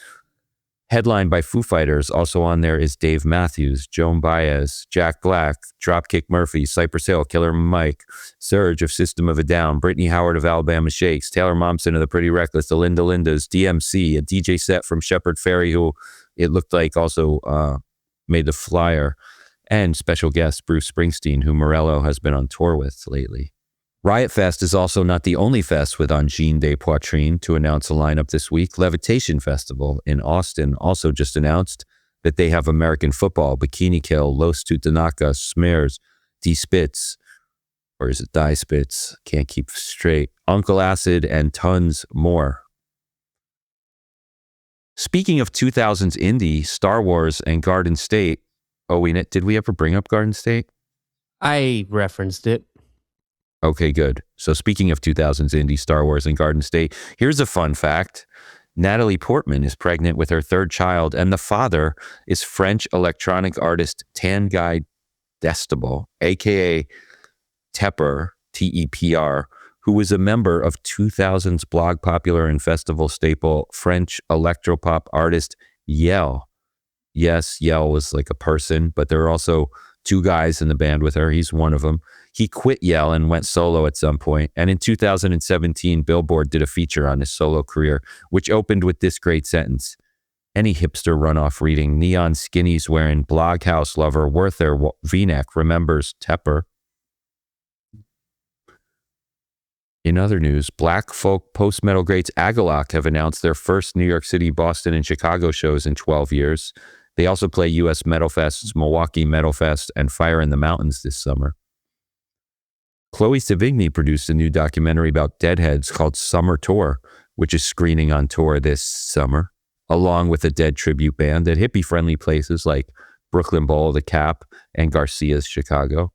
headlined by Foo Fighters. Also on there is Dave Matthews, Joan Baez, Jack Black, Dropkick Murphys, Cypress Hill, Killer Mike, Surge of System of a Down, Brittany Howard of Alabama Shakes, Taylor Momsen of the Pretty Reckless, the Linda Lindas, DMC, a DJ set from Shepard Fairey, who it looked like also made the flyer, and special guest Bruce Springsteen, who Morello has been on tour with lately. Riot Fest is also not the only fest with Angine de Poitrine to announce a lineup this week. Levitation Festival in Austin also just announced that they have American Football, Bikini Kill, Los Tutanaka, Smears, D-Spitz, or is it Die Spitz? Can't keep straight. Uncle Acid, and tons more. Speaking of 2000s indie, Star Wars and Garden State. Oh, did we ever bring up Garden State?
I referenced it.
Okay, good. So speaking of 2000s indie, Star Wars and Garden State, here's a fun fact. Natalie Portman is pregnant with her third child, and the father is French electronic artist Tanguy Destable, a.k.a. Tepper, T-E-P-R, who was a member of 2000s blog popular and festival staple French electropop artist Yell. Yes, Yell was like a person, but there are also two guys in the band with her. He's one of them. He quit Yell and went solo at some point. And in 2017, Billboard did a feature on his solo career, which opened with this great sentence. Any hipster runoff reading neon skinnies wearing Bloghouse lover worth their V-neck remembers Tepper. In other news, black folk post-metal greats Agalock have announced their first New York City, Boston, and Chicago shows in 12 years. They also play U.S. Metal Fests, Milwaukee Metal Fest, and Fire in the Mountains this summer. Chloe Sevigny produced a new documentary about Deadheads called Summer Tour, which is screening on tour this summer, along with a Dead tribute band at hippie-friendly places like Brooklyn Bowl, The Cap, and Garcia's Chicago.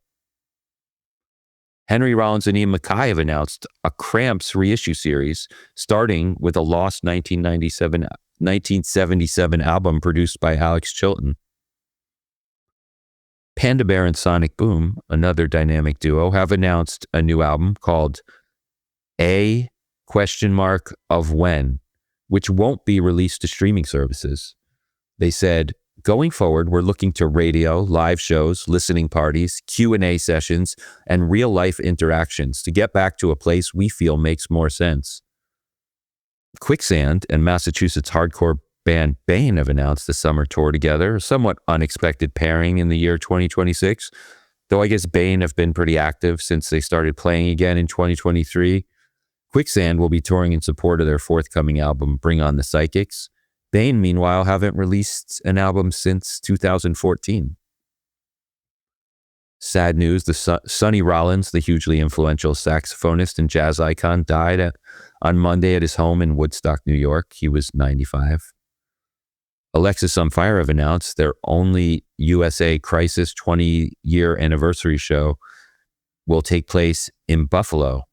Henry Rollins and Ian MacKaye have announced a Cramps reissue series, starting with a lost 1977 album produced by Alex Chilton. Panda Bear and Sonic Boom, another dynamic duo, have announced a new album called A of When, which won't be released to streaming services. They said, going forward, we're looking to radio, live shows, listening parties, Q&A sessions, and real-life interactions to get back to a place we feel makes more sense. Quicksand and Massachusetts hardcore band Bane have announced the summer tour together, a somewhat unexpected pairing in the year 2026, though I guess Bane have been pretty active since they started playing again in 2023. Quicksand will be touring in support of their forthcoming album, Bring on the Psychics. Bane, meanwhile, haven't released an album since 2014. Sad news, Sonny Rollins, the hugely influential saxophonist and jazz icon, died on Monday at his home in Woodstock, New York. He was 95. Alexis on Fire have announced their only USA Crisis 20-year anniversary show will take place in Buffalo.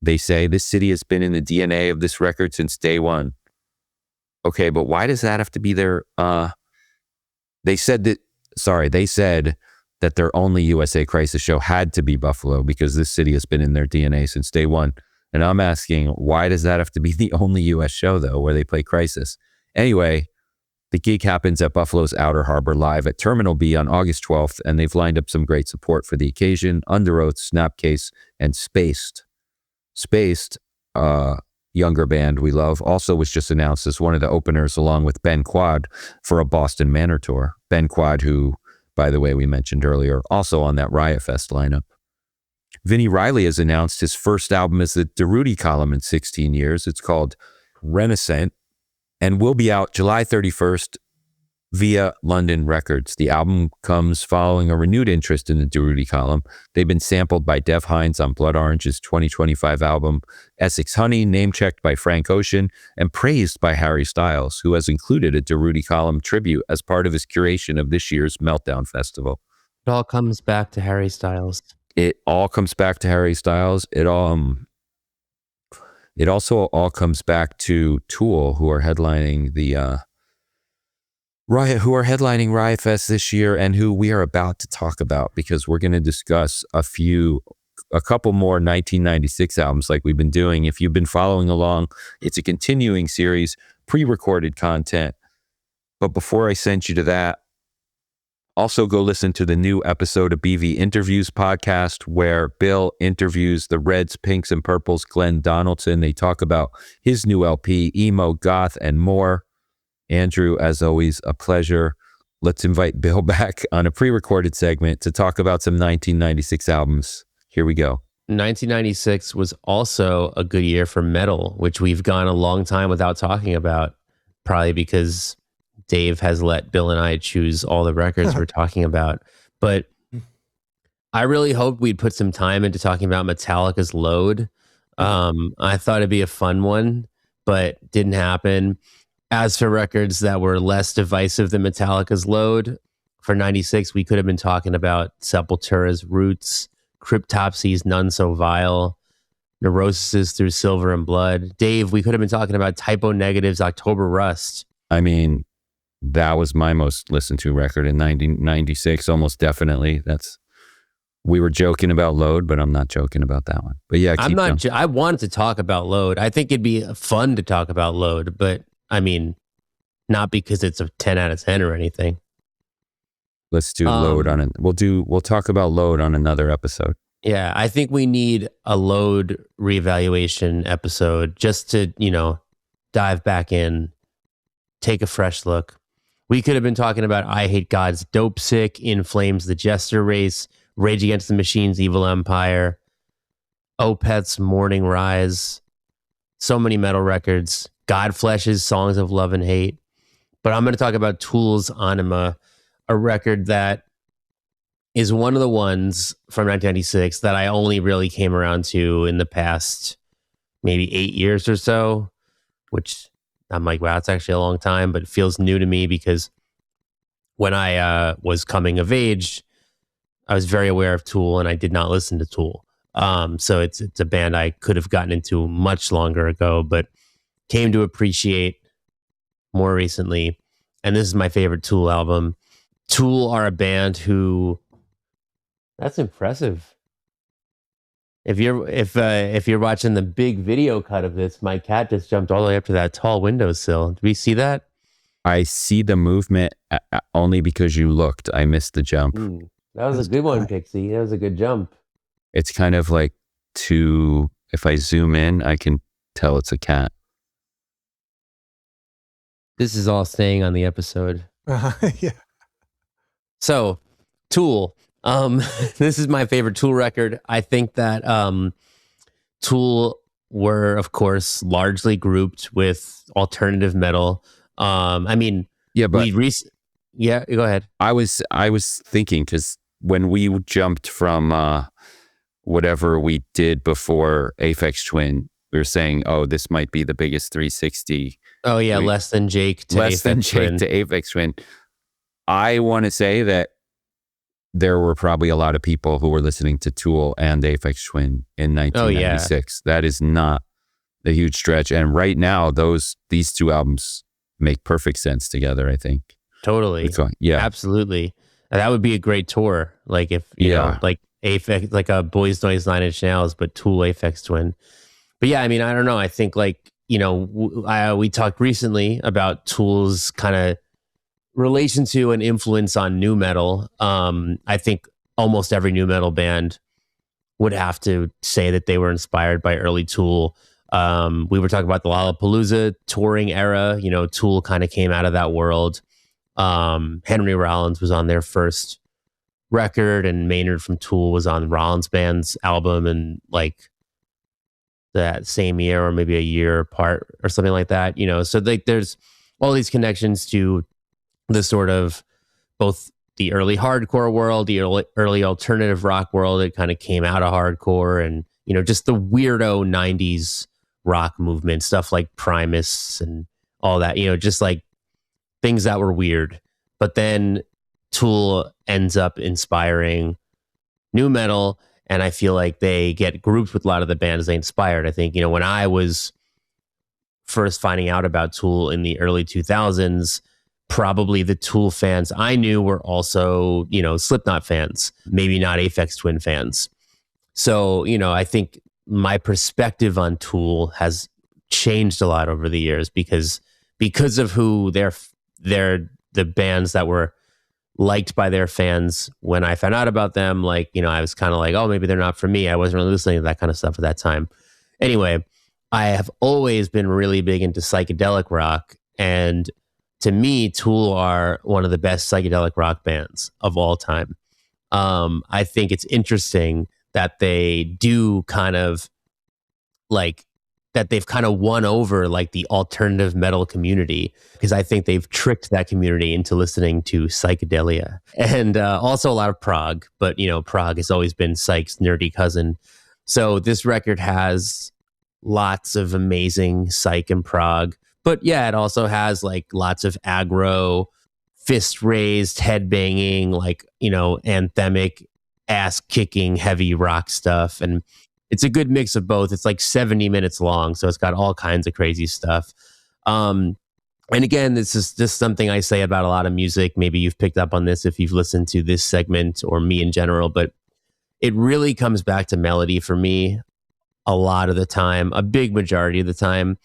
They say this city has been in the DNA of this record since day one. Okay, but why does that have to be their, they said that their only USA Crisis show had to be Buffalo because this city has been in their DNA since day one. And I'm asking, why does that have to be the only US show, though, where they play Crisis? Anyway, The gig happens at Buffalo's Outer Harbor Live at Terminal B on August 12th, and they've lined up some great support for the occasion. Under Oath, Snapcase, and Spaced. Spaced, younger band we love, also was just announced as one of the openers along with Ben Quad for a Boston Manor tour. Ben Quad, who, by the way, we mentioned earlier, also on that Riot Fest lineup. Vinnie Riley has announced his first album as the Durutti column in 16 years. It's called Renaissance and will be out July 31st via London Records. The album comes following a renewed interest in the Durutti column. They've been sampled by Dev Hynes on Blood Orange's 2025 album Essex Honey, name-checked by Frank Ocean, and praised by Harry Styles, who has included a Durutti column tribute as part of his curation of this year's Meltdown Festival.
It all comes back to Harry Styles.
It all comes back to Harry Styles. It also all comes back to Tool, who are headlining the Riot Fest this year, and who we are about to talk about because we're going to discuss a couple more 1996 albums like we've been doing. If you've been following along, it's a continuing series, pre-recorded content. But before I send you to that, also go listen to the new episode of BV Interviews podcast where Bill interviews the Reds, Pinks, and Purples Glenn Donaldson. They talk about his new LP, emo, goth, and more. Andrew, as always, a pleasure. Let's invite Bill back on a pre-recorded segment to talk about some 1996 albums. Here we go.
1996 was also a good year for metal, which we've gone a long time without talking about, probably because Dave has let Bill and I choose all the records we're talking about. But I really hoped we'd put some time into talking about Metallica's Load. I thought it'd be a fun one, but didn't happen. As for records that were less divisive than Metallica's Load, for 96, we could have been talking about Sepultura's Roots, Cryptopsy's None So Vile, Neurosis's Through Silver and Blood. Dave, we could have been talking about Typo Negative's October Rust.
I mean, that was my most listened to record in 1996, almost definitely. We were joking about Load, but I'm not joking about that one. But yeah,
I wanted to talk about Load. I think it'd be fun to talk about Load, but I mean, not because it's a 10 out of 10 or anything.
Let's do Load on it. We'll talk about Load on another episode.
Yeah, I think we need a Load reevaluation episode just to, dive back in, take a fresh look. We could have been talking about I Hate God's Dope Sick, In Flames the Jester Race, Rage Against the Machine's Evil Empire, Opeth's Morning Rise, so many metal records, Godflesh's Songs of Love and Hate. But I'm going to talk about Tool's Anima, a record that is one of the ones from 1996 that I only really came around to in the past maybe 8 years or so, which I'm like, wow, it's actually a long time, but it feels new to me because when I was coming of age, I was very aware of Tool and I did not listen to Tool. So it's a band I could have gotten into much longer ago, but came to appreciate more recently. And this is my favorite Tool album. Tool are a band who, that's impressive. If you're watching the big video cut of this, my cat just jumped all the way up to that tall windowsill. Did we see that?
I see the movement only because you looked. I missed the jump.
That was a good one, Pixie. That was a good jump.
It's kind of like if I zoom in, I can tell it's a cat.
This is all staying on the episode.
Yeah.
So, Tool. This is my favorite Tool record. I think that Tool were, of course, largely grouped with alternative metal. I mean,
yeah, but
yeah, go ahead.
I was thinking because when we jumped from whatever we did before Aphex Twin, we were saying, oh, this might be the biggest 360.
Oh yeah, less than Jake to
Aphex Twin. I want to say that there were probably a lot of people who were listening to Tool and Aphex Twin in 1996. That is not a huge stretch. And right now, these two albums make perfect sense together, I think.
Totally.
Yeah.
Absolutely. And that would be a great tour. Like if, you know, like Aphex, like a Boys Noise 9 Inch Nails, but Tool Aphex Twin. But yeah, I mean, I don't know. I think like, you know, we talked recently about Tool's kind of relation to and influence on nu metal, I think almost every nu metal band would have to say that they were inspired by early Tool. We were talking about the Lollapalooza touring era. You know, Tool kind of came out of that world. Henry Rollins was on their first record, and Maynard from Tool was on Rollins Band's album, and like that same year or maybe a year apart or something like that. You know, so like there's all these connections to the sort of both the early hardcore world, the early alternative rock world. It kind of came out of hardcore, and you know, just the weirdo 90s rock movement stuff like Primus and all that, you know, just like things that were weird. But then Tool ends up inspiring nu metal, and I feel like they get grouped with a lot of the bands they inspired. I think, you know, when I was first finding out about Tool in the early 2000s, probably the Tool fans I knew were also, you know, Slipknot fans, maybe not Aphex Twin fans. So, you know, I think my perspective on Tool has changed a lot over the years because of who they're the bands that were liked by their fans. When I found out about them, like, you know, I was kind of like, oh, maybe they're not for me. I wasn't really listening to that kind of stuff at that time. Anyway, I have always been really big into psychedelic rock, and to me, Tool are one of the best psychedelic rock bands of all time. I think it's interesting that they do kind of like that they've kind of won over like the alternative metal community, because I think they've tricked that community into listening to psychedelia and also a lot of prog. But, you know, prog has always been psych's nerdy cousin. So this record has lots of amazing psych and prog. But yeah, it also has like lots of aggro, fist raised, head banging, like, you know, anthemic, ass kicking, heavy rock stuff. And it's a good mix of both. It's like 70 minutes long, so it's got all kinds of crazy stuff. And again, this is just something I say about a lot of music. Maybe you've picked up on this if you've listened to this segment or me in general, but it really comes back to melody for me a lot of the time, a big majority of the time.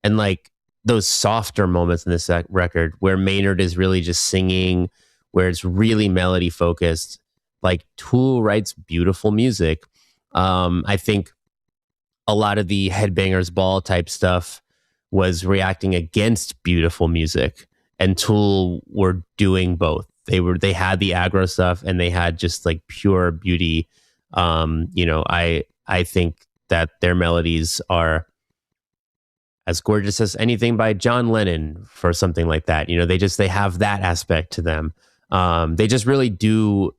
And like those softer moments in this record where Maynard is really just singing, where it's really melody focused. Like Tool writes beautiful music. I think a lot of the Headbangers Ball type stuff was reacting against beautiful music, and Tool were doing both. They had the aggro stuff, and they had just like pure beauty. You know, I think that their melodies are as gorgeous as anything by John Lennon for something like that. You know, they have that aspect to them. They just really do.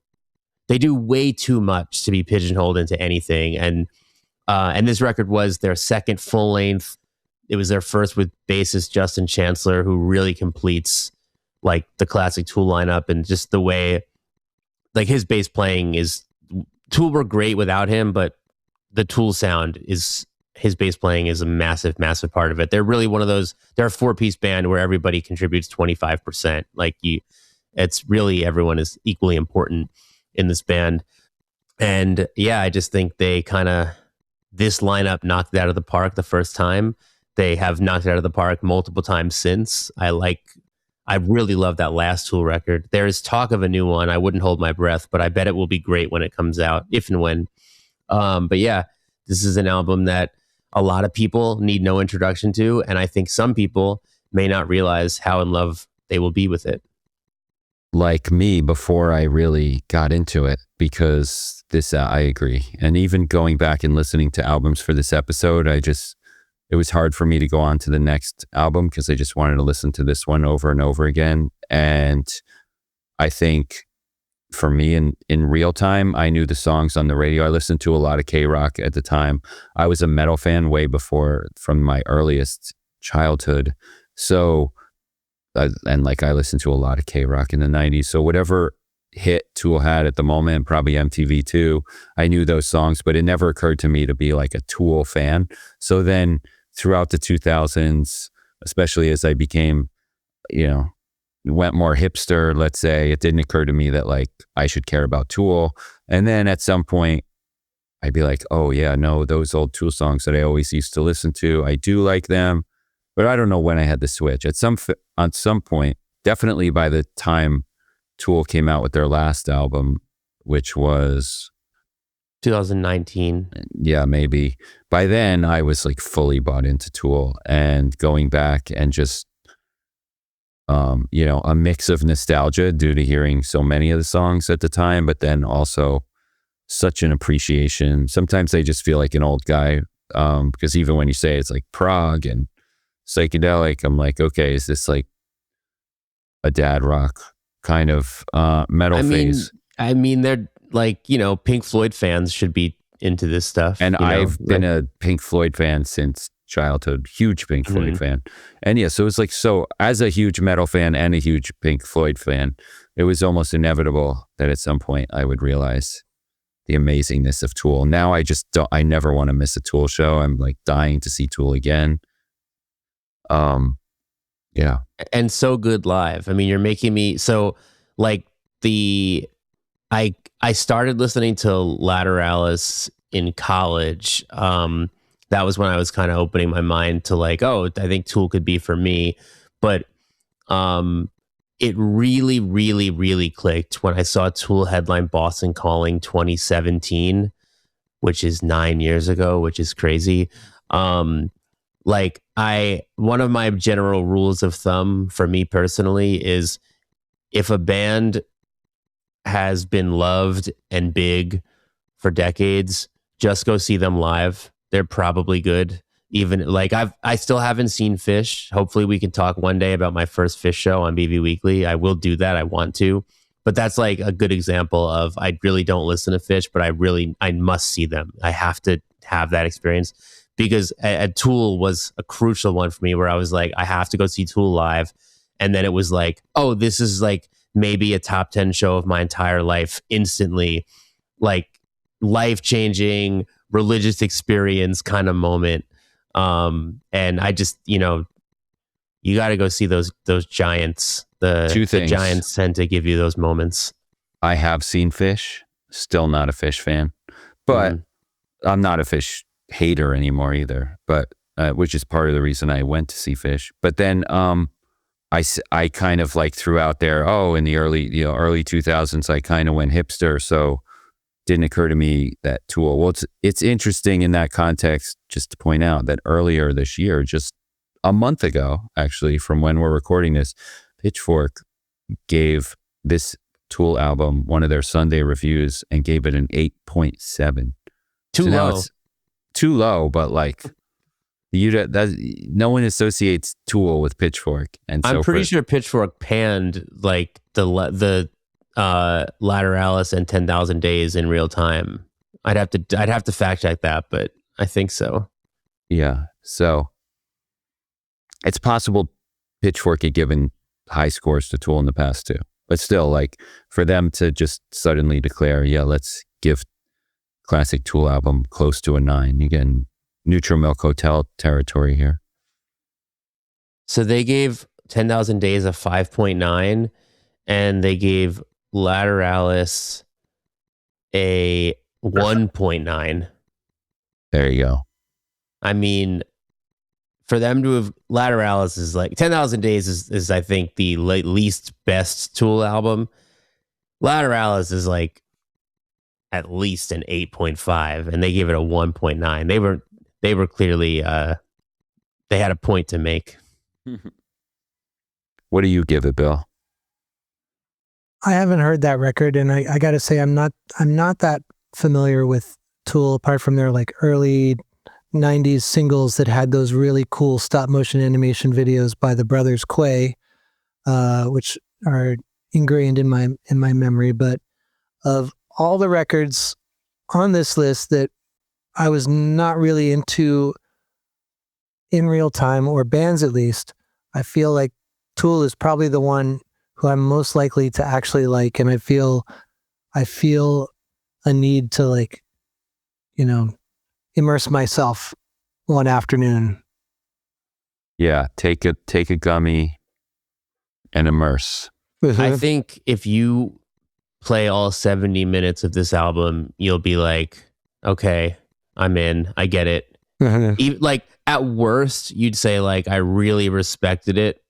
They do way too much to be pigeonholed into anything. And this record was their second full length. It was their first with bassist Justin Chancellor, who really completes like the classic Tool lineup, and just the way like his bass playing is. Tool were great without him, but the Tool sound is his bass playing is a massive, massive part of it. They're really one of those. They're a 4-piece band where everybody contributes 25%. Like it's really everyone is equally important in this band. And yeah, I just think they this lineup knocked it out of the park the first time. They have knocked it out of the park multiple times since. I really love that last Tool record. There is talk of a new one. I wouldn't hold my breath, but I bet it will be great when it comes out, if and when. But yeah, this is an album that a lot of people need no introduction to, and I think some people may not realize how in love they will be with it.
Like me before I really got into it, because this, I agree. And even going back and listening to albums for this episode, it was hard for me to go on to the next album because I just wanted to listen to this one over and over again. And I think for me in real time, I knew the songs on the radio. I listened to a lot of K-rock at the time. I was a metal fan way before, from my earliest childhood. So and like I listened to a lot of K-rock in the 90s. So whatever hit Tool had at the moment, probably MTV too, I knew those songs, but it never occurred to me to be like a Tool fan. So then throughout the 2000s, especially as I became, you know, went more hipster, let's say, it didn't occur to me that like I should care about Tool. And then at some point I'd be like, oh yeah, no, those old Tool songs that I always used to listen to, I do like them. But I don't know when I had the switch. On some point, definitely by the time Tool came out with their last album, which was
2019.
Yeah, maybe. By then I was like fully bought into Tool, and going back and just a mix of nostalgia due to hearing so many of the songs at the time, but then also such an appreciation. Sometimes I just feel like an old guy, because even when you say it's like prog and psychedelic, I'm like, okay, is this like a dad rock kind of metal phase?
I mean, they're like, Pink Floyd fans should be into this stuff.
And I've been a Pink Floyd fan since childhood, huge Pink Floyd fan. And yeah, so it's like, so as a huge metal fan and a huge Pink Floyd fan, it was almost inevitable that at some point I would realize the amazingness of Tool. Now I never want to miss a Tool show. I'm like dying to see Tool again. Yeah.
And so good live. I mean, you're making me, so like I started listening to Lateralis in college. That was when I was kind of opening my mind to like, oh, I think Tool could be for me. But it really, really, really clicked when I saw Tool headline Boston Calling 2017, which is 9 years ago, which is crazy. One of my general rules of thumb for me personally is if a band has been loved and big for decades, just go see them live. They're probably good. Even like I still haven't seen Fish. Hopefully we can talk one day about my first Fish show on BB Weekly. I will do that. I want to. But that's like a good example of I really don't listen to Fish, but I must see them. I have to have that experience because a Tool was a crucial one for me where I was like, I have to go see Tool live. And then it was like, oh, this is like maybe a top 10 show of my entire life instantly, like life-changing religious experience kind of moment. And I just, you got to go see those giants. The giants tend to give you those moments.
I have seen Fish, still not a Fish fan, but I'm not a Fish hater anymore either, but which is part of the reason I went to see Fish. But then I kind of like threw out there, in the early 2000s, I kind of went hipster. So didn't occur to me that Tool, well, it's interesting in that context, just to point out that earlier this year, just a month ago, actually, from when we're recording this, Pitchfork gave this Tool album one of their Sunday reviews and gave it an 8.7.
Too low.
It's too low, but like, no one associates Tool with Pitchfork, and so
I'm pretty sure Pitchfork panned like the Lateralis and 10,000 Days in real time. I'd have to fact check that, but I think so.
Yeah, so it's possible Pitchfork had given high scores to Tool in the past too, but still, like for them to just suddenly declare, let's give classic Tool album close to a 9, you get Neutral Milk Hotel territory here.
So they gave 10,000 Days a 5.9, and they gave Lateralis a 1.9.
There you go.
I mean, for them to have Lateralis is like 10,000 Days is I think the least best Tool album. Lateralis is like at least an 8.5, and they gave it a 1.9. They were clearly they had a point to make.
What do you give it, Bill?
I haven't heard that record, and I got to say I'm not that familiar with Tool apart from their like early 90s singles that had those really cool stop motion animation videos by the brothers Quay, which are ingrained in my memory. But of all the records on this list that I was not really into in real time, or bands at least, I feel like Tool is probably the one who I'm most likely to actually like, and I feel a need to like, immerse myself one afternoon.
Yeah, take a gummy and immerse.
I think if you play all 70 minutes of this album, you'll be like, okay, I'm in. I get it. Even, like at worst, you'd say like I really respected it,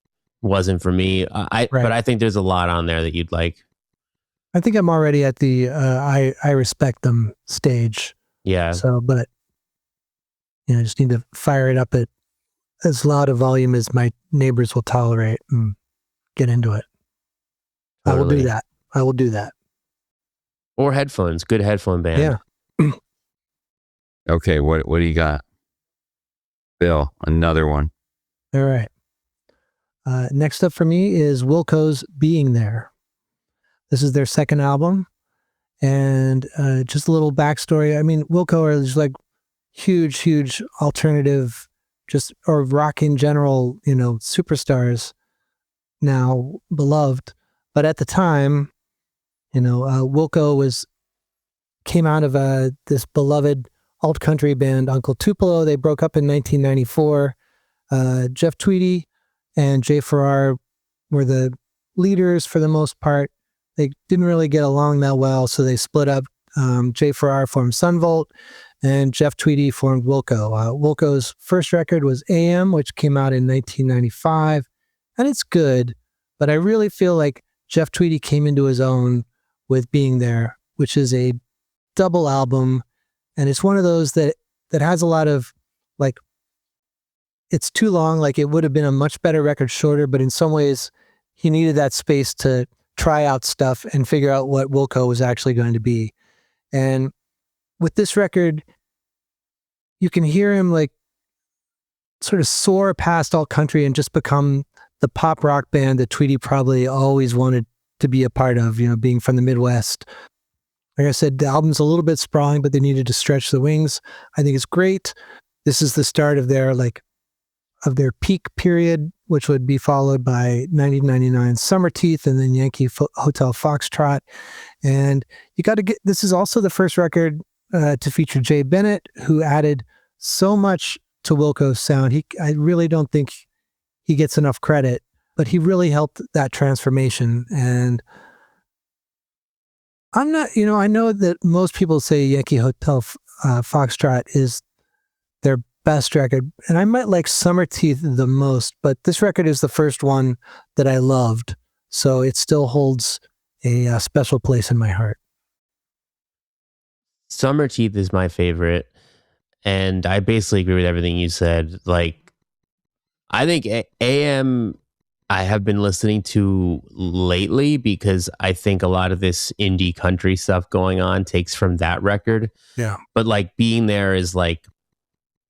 wasn't for me. But I think there's a lot on there that you'd like.
I think I'm already at the I respect them stage.
Yeah.
So, but I just need to fire it up at as loud a volume as my neighbors will tolerate and get into it. Totally. I will do that.
Or headphones. Good headphone band.
Yeah.
Okay, what do you got? Bill, another one.
All right. Next up for me is WILCO's Being There. This is their second album. And just a little backstory. I mean, WILCO are just like huge alternative, or rock in general, superstars now, beloved. But at the time, WILCO came out of this beloved alt country band, Uncle Tupelo. They broke up in 1994. Jeff Tweedy and Jay Farrar were the leaders for the most part. They didn't really get along that well, so they split up. Jay Farrar formed Sunvolt, and Jeff Tweedy formed WILCO. WILCO's first record was AM, which came out in 1995, and it's good, but I really feel like Jeff Tweedy came into his own with Being There, which is a double album, and it's one of those that has a lot of, like, it's too long. Like, it would have been a much better record shorter, but in some ways he needed that space to try out stuff and figure out what WILCO was actually going to be. And with this record, you can hear him like sort of soar past all country and just become the pop rock band that Tweedy probably always wanted to be a part of, being from the Midwest. Like I said, the album's a little bit sprawling, but they needed to stretch the wings. I think it's great. This is the start of their peak period, which would be followed by 1999 Summer Teeth and then Yankee Hotel Foxtrot. And you got to this is also the first record to feature Jay Bennett, who added so much to WILCO's sound. I really don't think he gets enough credit, but he really helped that transformation. And I'm not, I know that most people say Yankee Hotel Foxtrot is their best record, and I might like Summer Teeth the most, but this record is the first one that I loved, so it still holds a special place in my heart.
Summer Teeth is my favorite, and I basically agree with everything you said. Like, I think AM I have been listening to lately because I think a lot of this indie country stuff going on takes from that record.
Yeah.
But like Being There is like,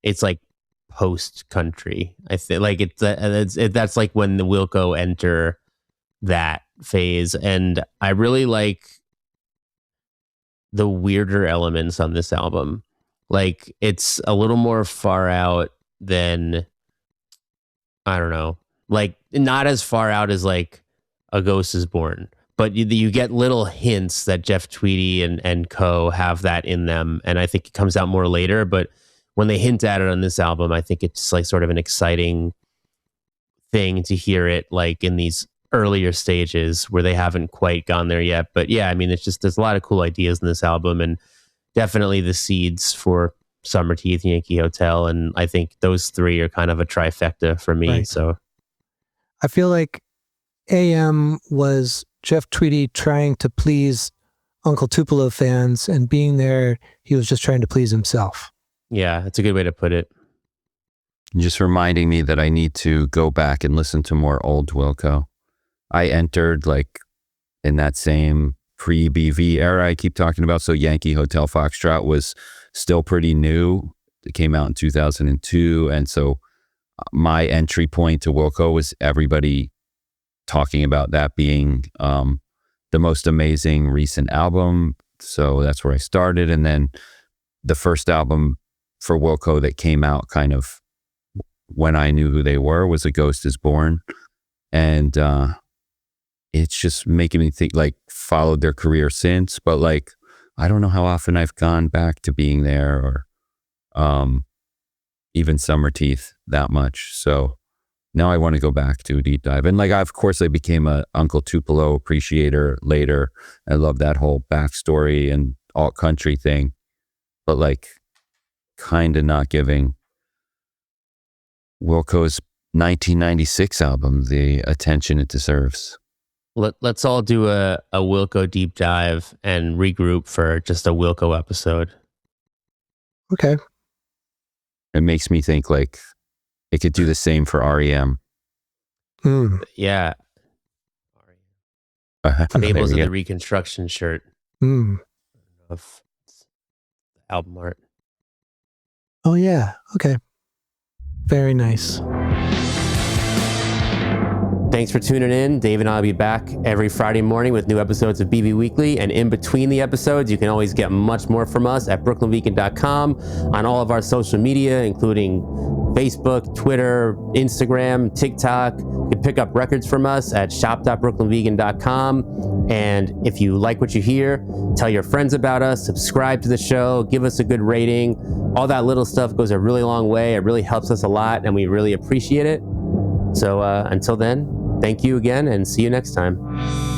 it's like post country. I think like that's like when the WILCO enter that phase, and I really like the weirder elements on this album. Like, it's a little more far out than, I don't know, like not as far out as like A Ghost Is Born, but you get little hints that Jeff Tweedy and co have that in them, and I think it comes out more later. But when they hint at it on this album, I think it's like sort of an exciting thing to hear it like in these earlier stages where they haven't quite gone there yet. But yeah, I mean, it's just, there's a lot of cool ideas in this album, and definitely the seeds for Summer Teeth, Yankee Hotel, and I think those three are kind of a trifecta for me. Right. So
I feel like AM was Jeff Tweedy trying to please Uncle Tupelo fans, and Being There, he was just trying to please himself.
Yeah, that's a good way to put it.
Just reminding me that I need to go back and listen to more old WILCO. I entered like in that same pre-BV era I keep talking about. So Yankee Hotel Foxtrot was still pretty new. It came out in 2002. And so my entry point to WILCO was everybody talking about that being the most amazing recent album. So that's where I started. And then the first album for WILCO that came out kind of when I knew who they were was A Ghost Is Born. And it's just making me think, like, followed their career since, but like, I don't know how often I've gone back to Being There or even Summer Teeth that much. So now I want to go back to a deep dive. And like, of course I became a Uncle Tupelo appreciator later. I love that whole backstory and alt country thing, but like kind of not giving WILCO's 1996 album the attention it deserves.
Let's all do a WILCO deep dive and regroup for just a WILCO episode.
Okay.
It makes me think like it could do the same for REM.
Yeah. Fables of the Reconstruction shirt of album art.
Oh yeah. Okay. Very nice.
Thanks for tuning in. Dave and I will be back every Friday morning with new episodes of BB Weekly. And in between the episodes, you can always get much more from us at brooklynvegan.com, on all of our social media, including Facebook, Twitter, Instagram, TikTok. You can pick up records from us at shop.brooklynvegan.com. And if you like what you hear, tell your friends about us, subscribe to the show, give us a good rating. All that little stuff goes a really long way. It really helps us a lot, and we really appreciate it. So until then, thank you again, and see you next time.